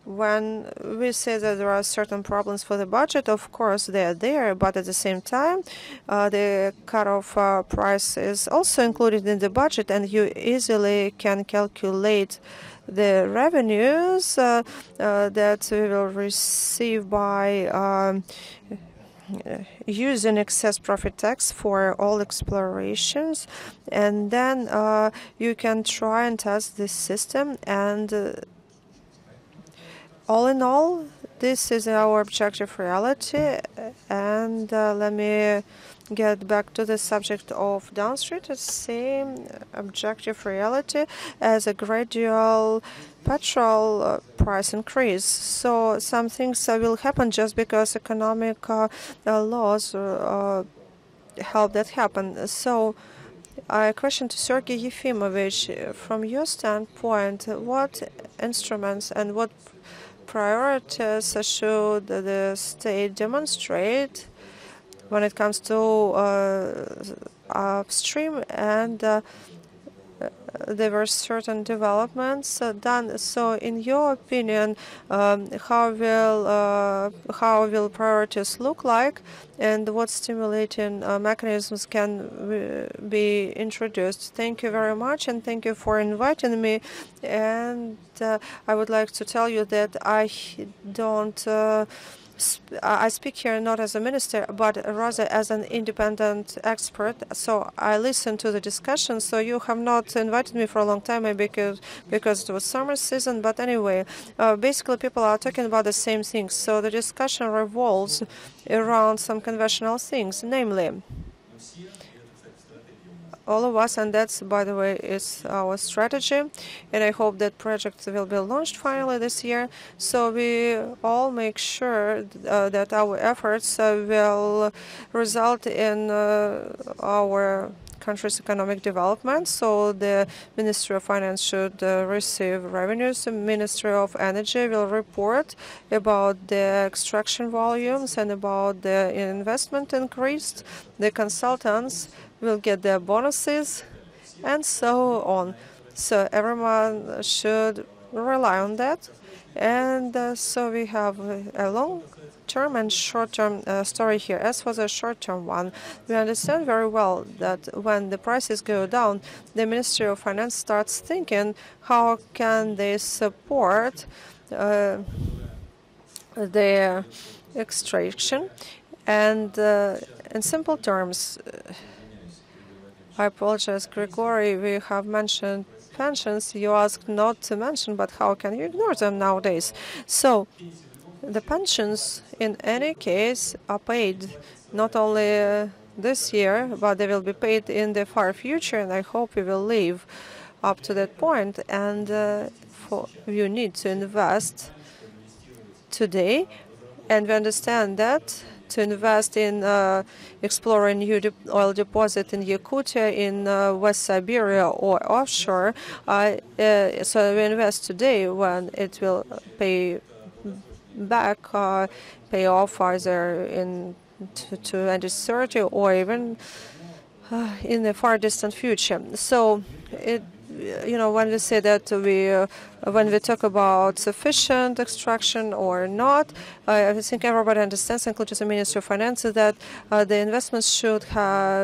Speaker 3: When we say that there are certain problems for the budget, of course they are there, but at the same time the cutoff price is also included in the budget, and you easily can calculate the revenues that we will receive by using excess profit tax for all explorations, and then you can try and test this system. And all in all, this is our objective reality. And let me get back to the subject of downstream. The same objective reality as a gradual petrol price increase. So some things will happen just because economic laws help that happen. So a question to Sergei Yefimovich: from your standpoint, what instruments and what priorities should the state demonstrate when it comes to upstream? And there were certain developments done. So, in your opinion, how will priorities look like, and what stimulating mechanisms can be introduced? Thank you very much, and thank you for inviting me. And I would like to tell you that I don't. I speak here not as a minister, but rather as an independent expert. So I listen to the discussion. So you have not invited me for a long time, maybe because it was summer season. But anyway, basically people are talking about the same things. So the discussion revolves around some conventional things, namely all of us, and that's, by the way, is our strategy, and I hope that project will be launched finally this year. So we all make sure that our efforts will result in our country's economic development. So the Ministry of Finance should receive revenues. The Ministry of Energy will report about the extraction volumes and about the investment increased. The consultants will get their bonuses, and so on. So everyone should rely on that. And so we have a long-term and short-term story here. As for the short-term one, we understand very well that when the prices go down, the Ministry of Finance starts thinking how can they support their extraction. And in simple terms, I apologize, Grigory, we have mentioned pensions. You asked not to mention, but how can you ignore them nowadays? So the pensions, in any case, are paid not only this year, but they will be paid in the far future, and I hope we will live up to that point. And you need to invest today, and we understand that to invest in exploring new oil deposit in Yakutia, in West Siberia or offshore. So we invest today when it will pay back, pay off either in 2030 or even in the far distant future. So when we say that when we talk about sufficient extraction or not, I think everybody understands, including the Ministry of Finance, that the investments should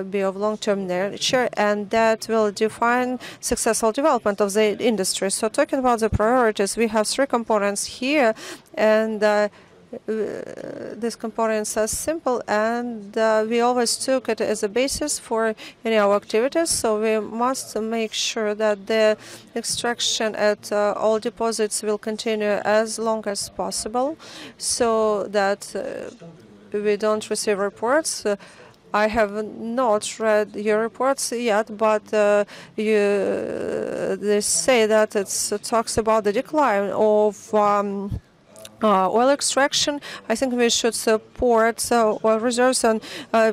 Speaker 3: be of long-term nature, and that will define successful development of the industry. So talking about the priorities, we have three components here, and these components are simple, and we always took it as a basis for our activities. So we must make sure that the extraction at all deposits will continue as long as possible, so that we don't receive reports. I have not read your reports yet, but they say that it talks about the decline of oil extraction. I think we should support oil reserves, and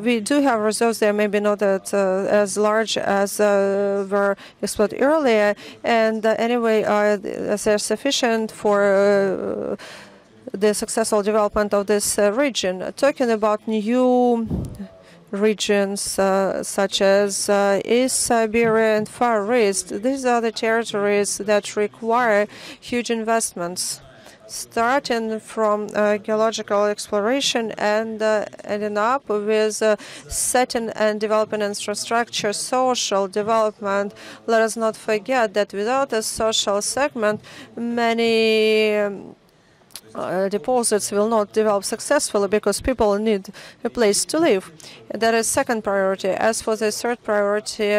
Speaker 3: we do have reserves there, maybe not as large as were exploited earlier. And anyway, they're sufficient for the successful development of this region. Talking about new regions such as East Siberia and Far East, these are the territories that require huge investments, starting from geological exploration and ending up with setting and developing infrastructure, social development. Let us not forget that without a social segment, many deposits will not develop successfully because people need a place to live. That is second priority. As for the third priority,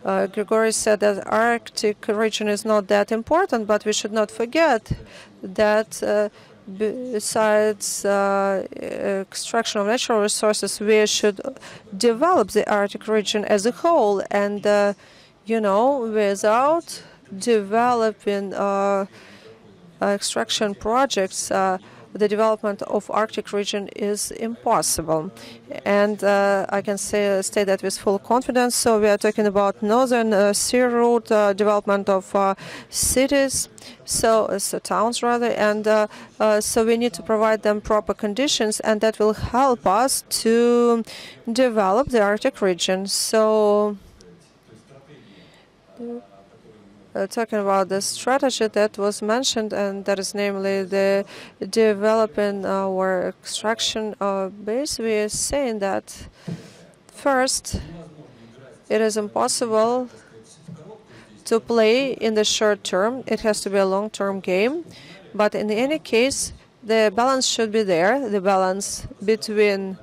Speaker 3: Grigory said that Arctic region is not that important, but we should not forget that besides extraction of natural resources, we should develop the Arctic region as a whole. And, without developing extraction projects, the development of Arctic region is impossible. And I can state that with full confidence. So we are talking about northern sea route, development of cities, so towns rather, and so we need to provide them proper conditions, and that will help us to develop the Arctic region. So talking about the strategy that was mentioned, and that is namely the developing our extraction base, we are saying that first, it is impossible to play in the short term. It has to be a long-term game. But in any case, the balance should be there, the balance between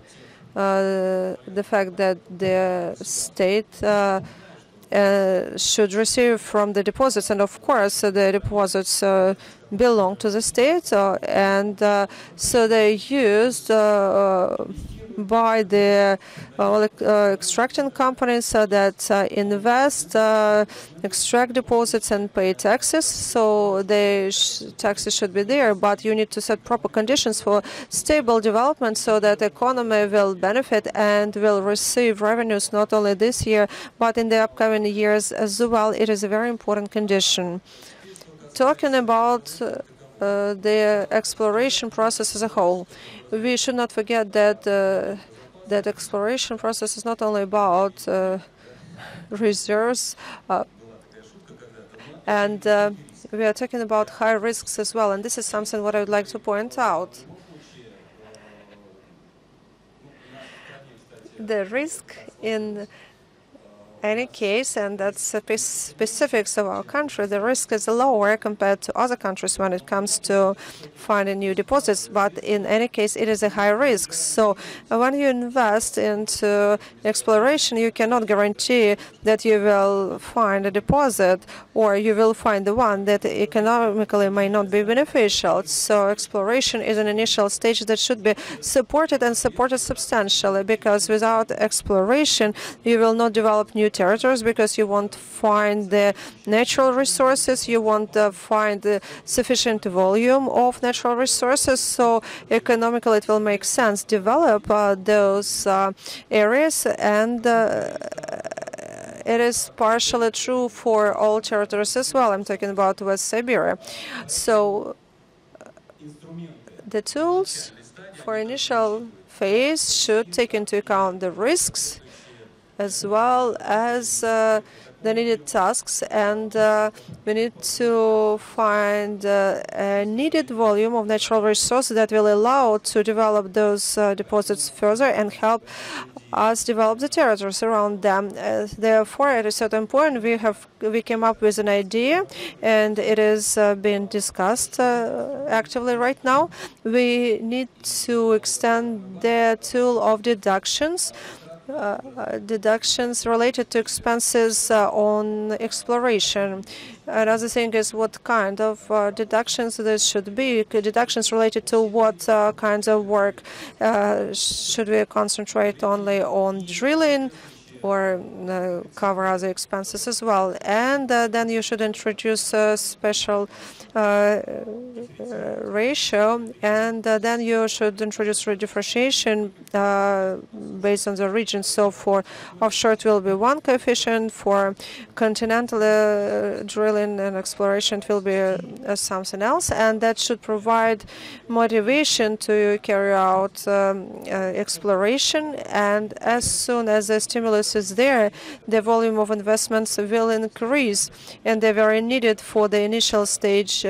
Speaker 3: the fact that the state should receive from the deposits, and of course the deposits belong to the state, and so they're used by the extracting companies that invest, extract deposits and pay taxes. So the taxes should be there, but you need to set proper conditions for stable development so that the economy will benefit and will receive revenues not only this year but in the upcoming years as well. It is a very important condition. Talking about the exploration process as a whole, we should not forget that that exploration process is not only about reserves. And we are talking about high risks as well. And this is something what I would like to point out. The risk in any case, and that's specifics of our country, the risk is lower compared to other countries when it comes to finding new deposits. But in any case, it is a high risk. So when you invest into exploration, you cannot guarantee that you will find a deposit, or you will find the one that economically may not be beneficial. So exploration is an initial stage that should be supported, and supported substantially, because without exploration, you will not develop new territories, because you won't find the natural resources, you won't find the sufficient volume of natural resources. So economically, it will make sense develop those areas, and it is partially true for all territories as well. I'm talking about West Siberia. So the tools for initial phase should take into account the risks as well as the needed tasks, and we need to find a needed volume of natural resources that will allow to develop those deposits further and help us develop the territories around them. Therefore, at a certain point, we came up with an idea, and it is being discussed actively right now. We need to extend the tool of deductions related to expenses on exploration. Another thing is what kind of deductions there should be. Deductions related to what kinds of work. Should we concentrate only on drilling, or cover other expenses as well? And then you should introduce a special ratio, and then you should introduce redifferentiation based on the region. So for offshore, it will be one coefficient. For continental drilling and exploration, it will be something else, and that should provide motivation to carry out exploration. And as soon as the stimulus is there, the volume of investments will increase, and they're very needed for the initial stage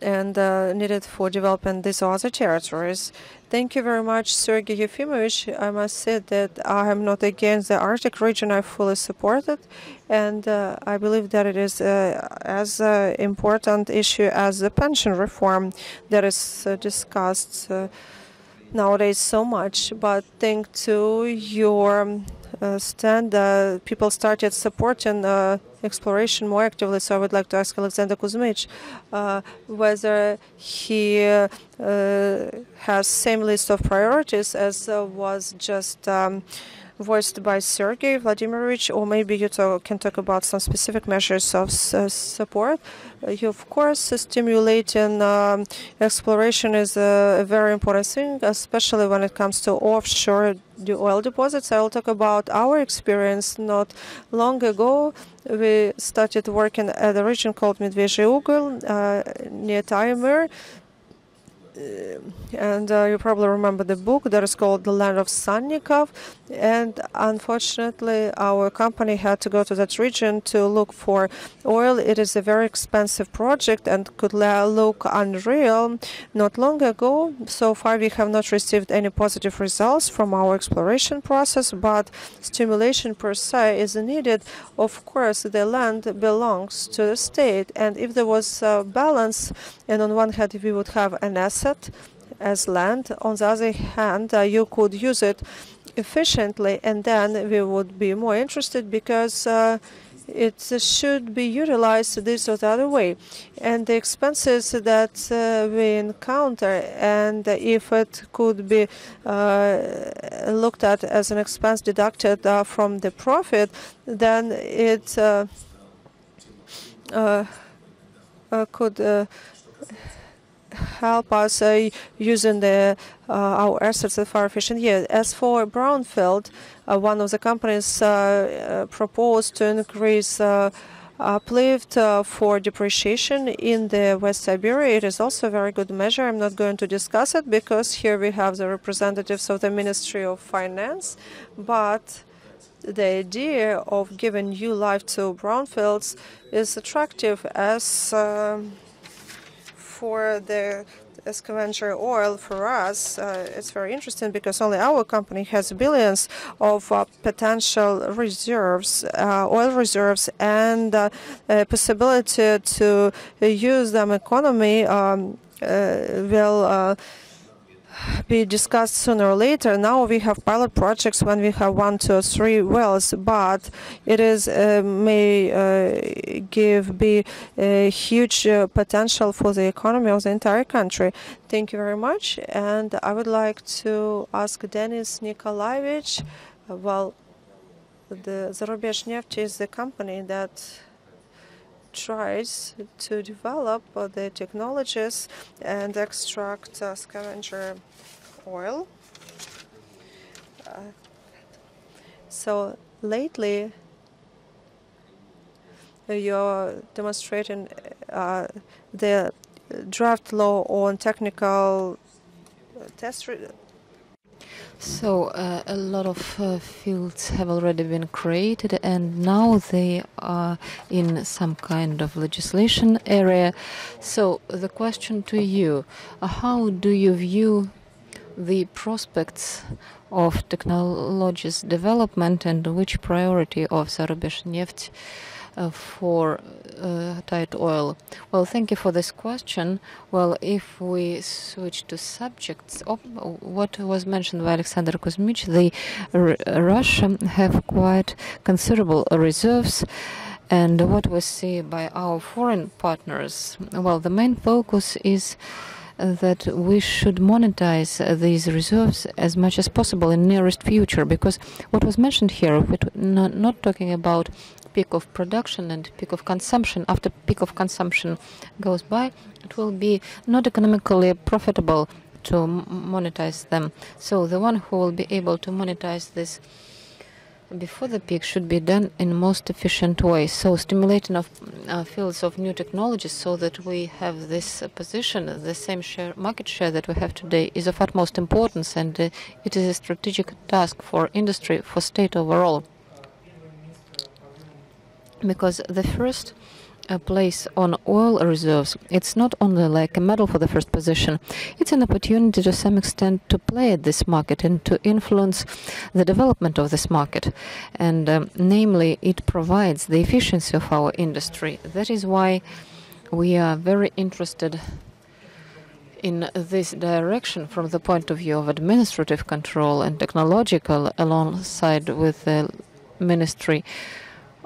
Speaker 3: and needed for developing these other territories. Thank you very much, Sergei Yefimovich. I must say that I am not against the Arctic region. I fully support it, and I believe that it is as important issue as the pension reform that is discussed nowadays so much. But thanks to your stand, people started supporting exploration more actively. So I would like to ask Alexander Kuzmich whether he has same list of priorities as was just voiced by Sergei Vladimirovich, or maybe you can talk about some specific measures of support. Of course, stimulating exploration is a very important thing, especially when it comes to offshore oil deposits. I will talk about our experience. Not long ago, we started working at a region called Medvezhye Ugel near Taimyr. And you probably remember the book that is called The Land of Sannikov. And unfortunately, our company had to go to that region to look for oil. It is a very expensive project and could look unreal not long ago. So far, we have not received any positive results from our exploration process, but stimulation per se is needed. Of course, the land belongs to the state, and if there was a balance, and on one hand, we would have an asset as land, on the other hand, you could use it efficiently, and then we would be more interested, because it should be utilized this or the other way. And the expenses that we encounter, and if it could be looked at as an expense deducted from the profit, then it could help us using our assets far efficient. Yeah. As for brownfield, one of the companies proposed to increase uplift for depreciation in the West Siberia. It is also a very good measure. I'm not going to discuss it, because here we have the representatives of the Ministry of Finance, but the idea of giving new life to brownfields is attractive as for the scavenger oil. For us, it's very interesting because only our company has billions of potential reserves, oil reserves, and possibility to use them. Economy will be discussed sooner or later. Now we have pilot projects when we have 1, 2, 3 wells, but it is may be a huge potential for the economy of the entire country. Thank you very much, and I would like to ask Denis Nikolaevich. Well, the Zarubezhneft is the company that tries to develop the technologies and extract scavenger oil. So lately, you're demonstrating the draft law on technical test.
Speaker 2: So a lot of fields have already been created, and now they are in some kind of legislation area. So the question to you, how do you view the prospects of technologies development, and which priority of Zarubezhneft for tight oil? Well, thank you for this question. Well, if we switch to subjects, what was mentioned by Alexander Kuzmich, Russia have quite considerable reserves. And what we see by our foreign partners, well, the main focus is that we should monetize these reserves as much as possible in nearest future, because what was mentioned here, not talking about peak of production and peak of consumption. After peak of consumption goes by, it will be not economically profitable to monetize them. So the one who will be able to monetize this before the peak should be done in most efficient way. So stimulating of fields of new technologies so that we have this position, the same market share that we have today, is of utmost importance, and it is a strategic task for industry, for state overall. Because the first place on oil reserves, it's not only like a medal for the first position, it's an opportunity to some extent to play at this market and to influence the development of this market. And namely, it provides the efficiency of our industry. That is why we are very interested in this direction from the point of view of administrative control and technological, alongside with the Ministry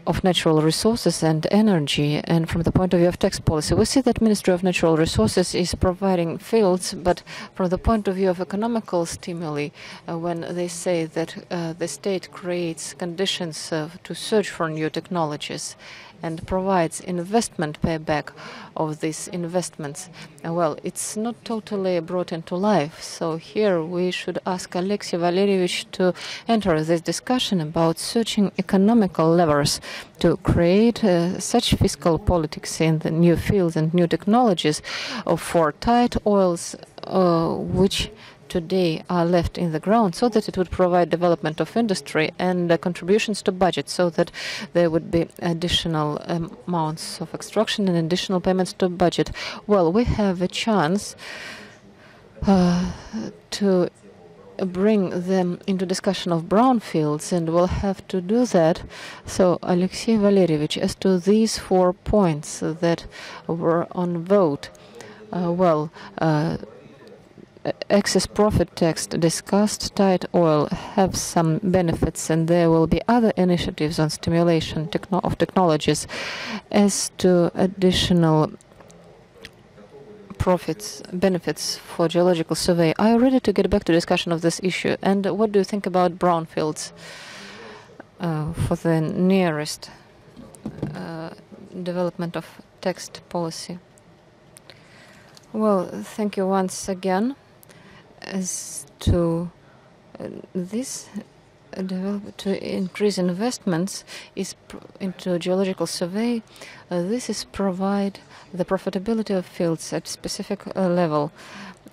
Speaker 2: of Natural Resources and Energy. And from the point of view of tax policy, we see that Ministry of Natural Resources is providing fields, but from the point of view of economical stimuli, when they say that the state creates conditions to search for new technologies and provides investment payback of these investments, well, it's not totally brought into life. So here we should ask Alexey Valerievich to enter this discussion about searching economical levers to create such fiscal politics in the new fields and new technologies for tight oils, which today are left in the ground, so that it would provide development of industry and contributions to budget, so that there would be additional amounts of extraction and additional payments to budget. Well, we have a chance to bring them into discussion of brownfields, and we'll have to do that. So, Alexey Valerievich, as to these 4 points that were on vote, excess profit tax discussed, tight oil have some benefits, and there will be other initiatives on stimulation of technologies. As to additional benefits for geological survey, are you ready to get back to discussion of this issue? And what do you think about brownfields for the nearest development of tax policy? Well, thank you once again. As to this to increase investments into geological survey, this is provide the profitability of fields at specific level.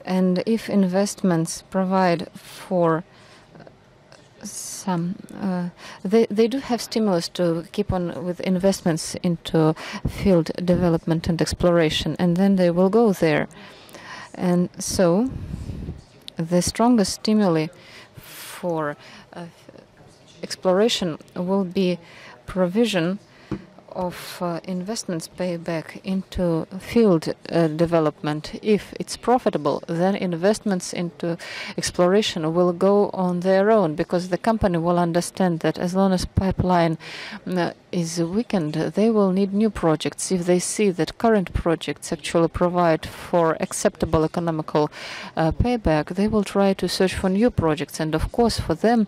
Speaker 2: And if investments provide for they do have stimulus to keep on with investments into field development and exploration, and then they will go there. And so the strongest stimuli for exploration will be provision of investments payback into field development. If it's profitable, then investments into exploration will go on their own, because the company will understand that as long as pipeline is weakened, they will need new projects. If they see that current projects actually provide for acceptable economical payback, they will try to search for new projects. And of course, for them,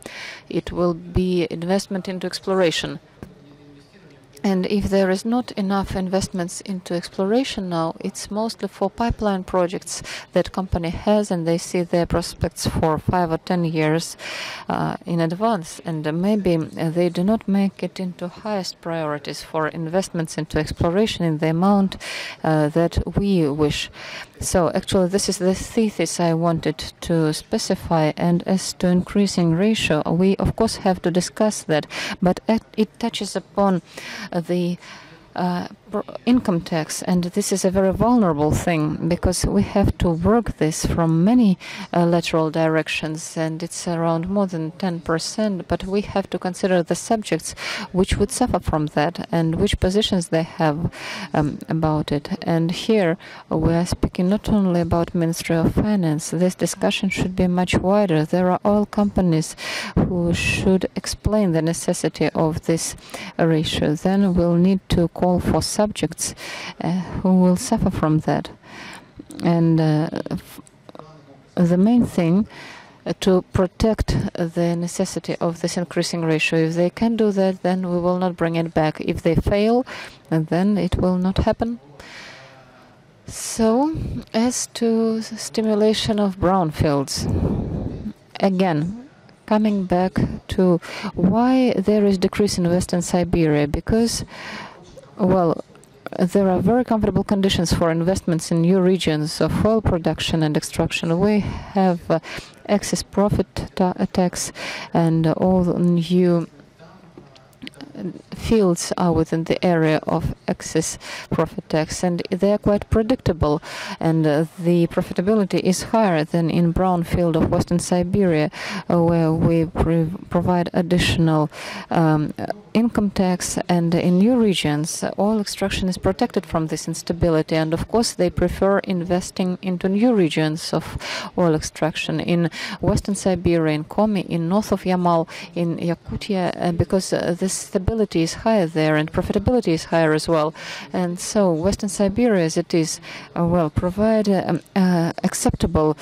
Speaker 2: it will be investment into exploration. And if there is not enough investments into exploration now, it's mostly for pipeline projects that company has, and they see their prospects for 5 or 10 years in advance. And maybe they do not make it into highest priorities for investments into exploration in the amount that we wish. So actually, this is the thesis I wanted to specify. And as to increasing ratio, we of course have to discuss that, but it touches upon the income tax, and this is a very vulnerable thing, because we have to work this from many lateral directions, and it's around more than 10%, but we have to consider the subjects which would suffer from that and which positions they have about it. And here we are speaking not only about Ministry of Finance. This discussion should be much wider. There are oil companies who should explain the necessity of this ratio. Then we'll need to call for subjects who will suffer from that. And the main thing to protect the necessity of this increasing ratio. If they can do that, then we will not bring it back. If they fail, then it will not happen. So, as to stimulation of brownfields, again, coming back to why there is decrease in Western Siberia, because, well, there are very comfortable conditions for investments in new regions of oil production and extraction. We have excess profit tax, and all new fields are within the area of excess profit tax, and they are quite predictable, and the profitability is higher than in brownfield of Western Siberia, where we provide additional income tax, and in new regions oil extraction is protected from this instability, and of course they prefer investing into new regions of oil extraction in Western Siberia, in Komi, in north of Yamal, in Yakutia, because the stability is higher there and profitability is higher as well. And so Western Siberia, as it is, provide acceptable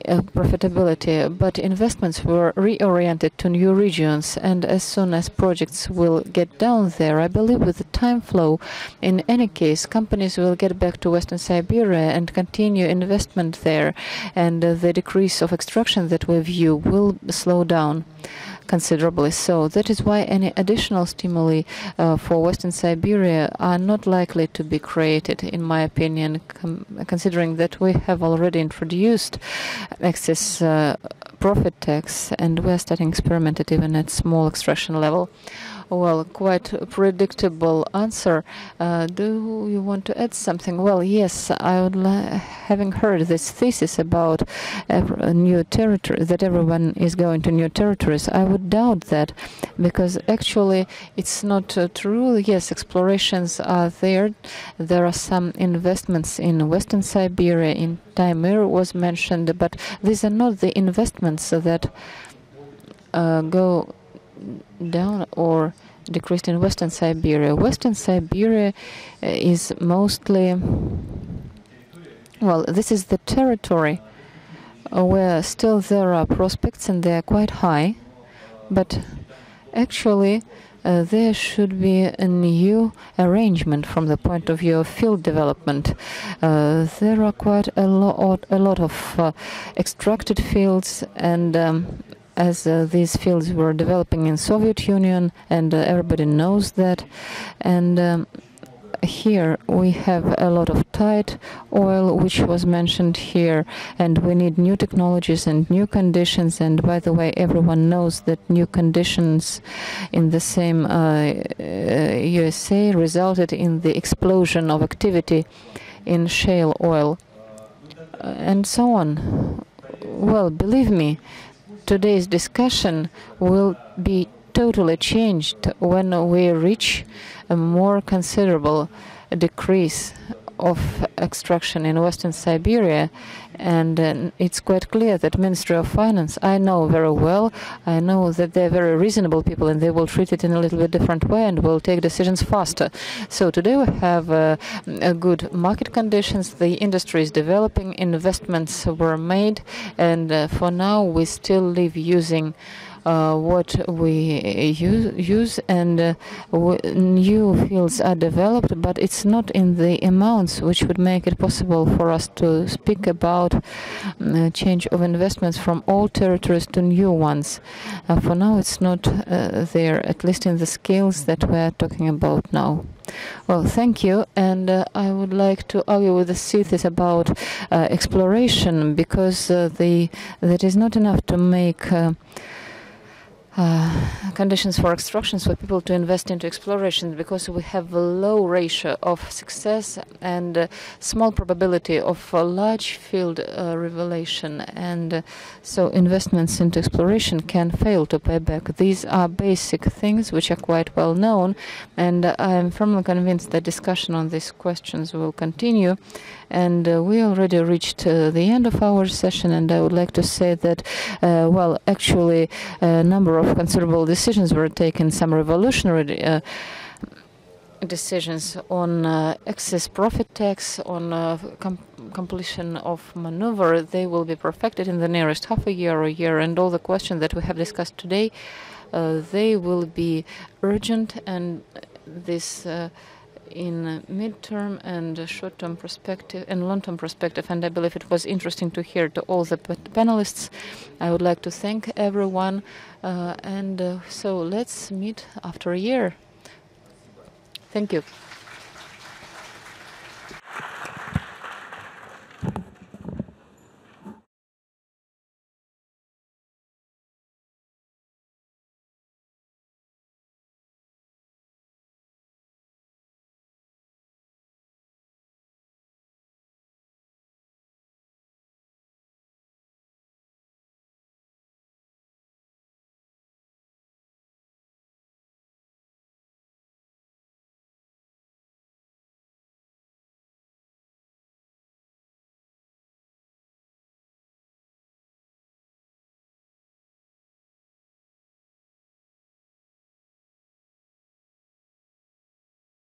Speaker 2: profitability, but investments were reoriented to new regions, and as soon as projects will get down there, I believe with the time flow, in any case, companies will get back to Western Siberia and continue investment there, and the decrease of extraction that we view will slow down considerably. So that is why any additional stimuli for Western Siberia are not likely to be created, in my opinion, considering that we have already introduced excess profit tax, and we are starting experimented even at small extraction level. Well, quite a predictable answer. Do you want to add something? Well, yes, I would having heard this thesis about new territory, that everyone is going to new territories, I would doubt that, because actually it's not true. Yes, explorations are there. There are some investments in Western Siberia, in Taimyr was mentioned, but these are not the investments that go down or decreased in Western Siberia. Western Siberia is mostly, well, this is the territory where still there are prospects and they are quite high, but actually there should be a new arrangement from the point of view of field development. There are quite a lot of extracted fields, and as these fields were developing in Soviet Union, and everybody knows that, and here we have a lot of tight oil, which was mentioned here, and we need new technologies and new conditions. And by the way, everyone knows that new conditions in the same USA resulted in the explosion of activity in shale oil and so on. Well, believe me, today's discussion will be totally changed when we reach a more considerable decrease of extraction in Western Siberia, and it's quite clear that Ministry of Finance, I know very well, I know that they're very reasonable people and they will treat it in a little bit different way and will take decisions faster. So today we have a good market conditions, the industry is developing, investments were made, and for now we still live using what we use, and new fields are developed, but it's not in the amounts which would make it possible for us to speak about change of investments from old territories to new ones. For now, it's not there, at least in the scales that we're talking about now. Well, thank you, and I would like to argue with the thesis about exploration, because that is not enough to make conditions for extractions for people to invest into exploration, because we have a low ratio of success and small probability of a large field revelation, and so investments into exploration can fail to pay back. These are basic things which are quite well known, and I'm firmly convinced that discussion on these questions will continue. And we already reached the end of our session, and I would like to say that, well, actually a number of considerable decisions were taken, some revolutionary decisions on excess profit tax, on completion of maneuver. They will be perfected in the nearest half a year or a year, and all the questions that we have discussed today, they will be urgent, and this in mid-term and short-term perspective and long-term perspective. And I believe it was interesting to hear to all the panelists. I would like to thank everyone, and so let's meet after a year. Thank you.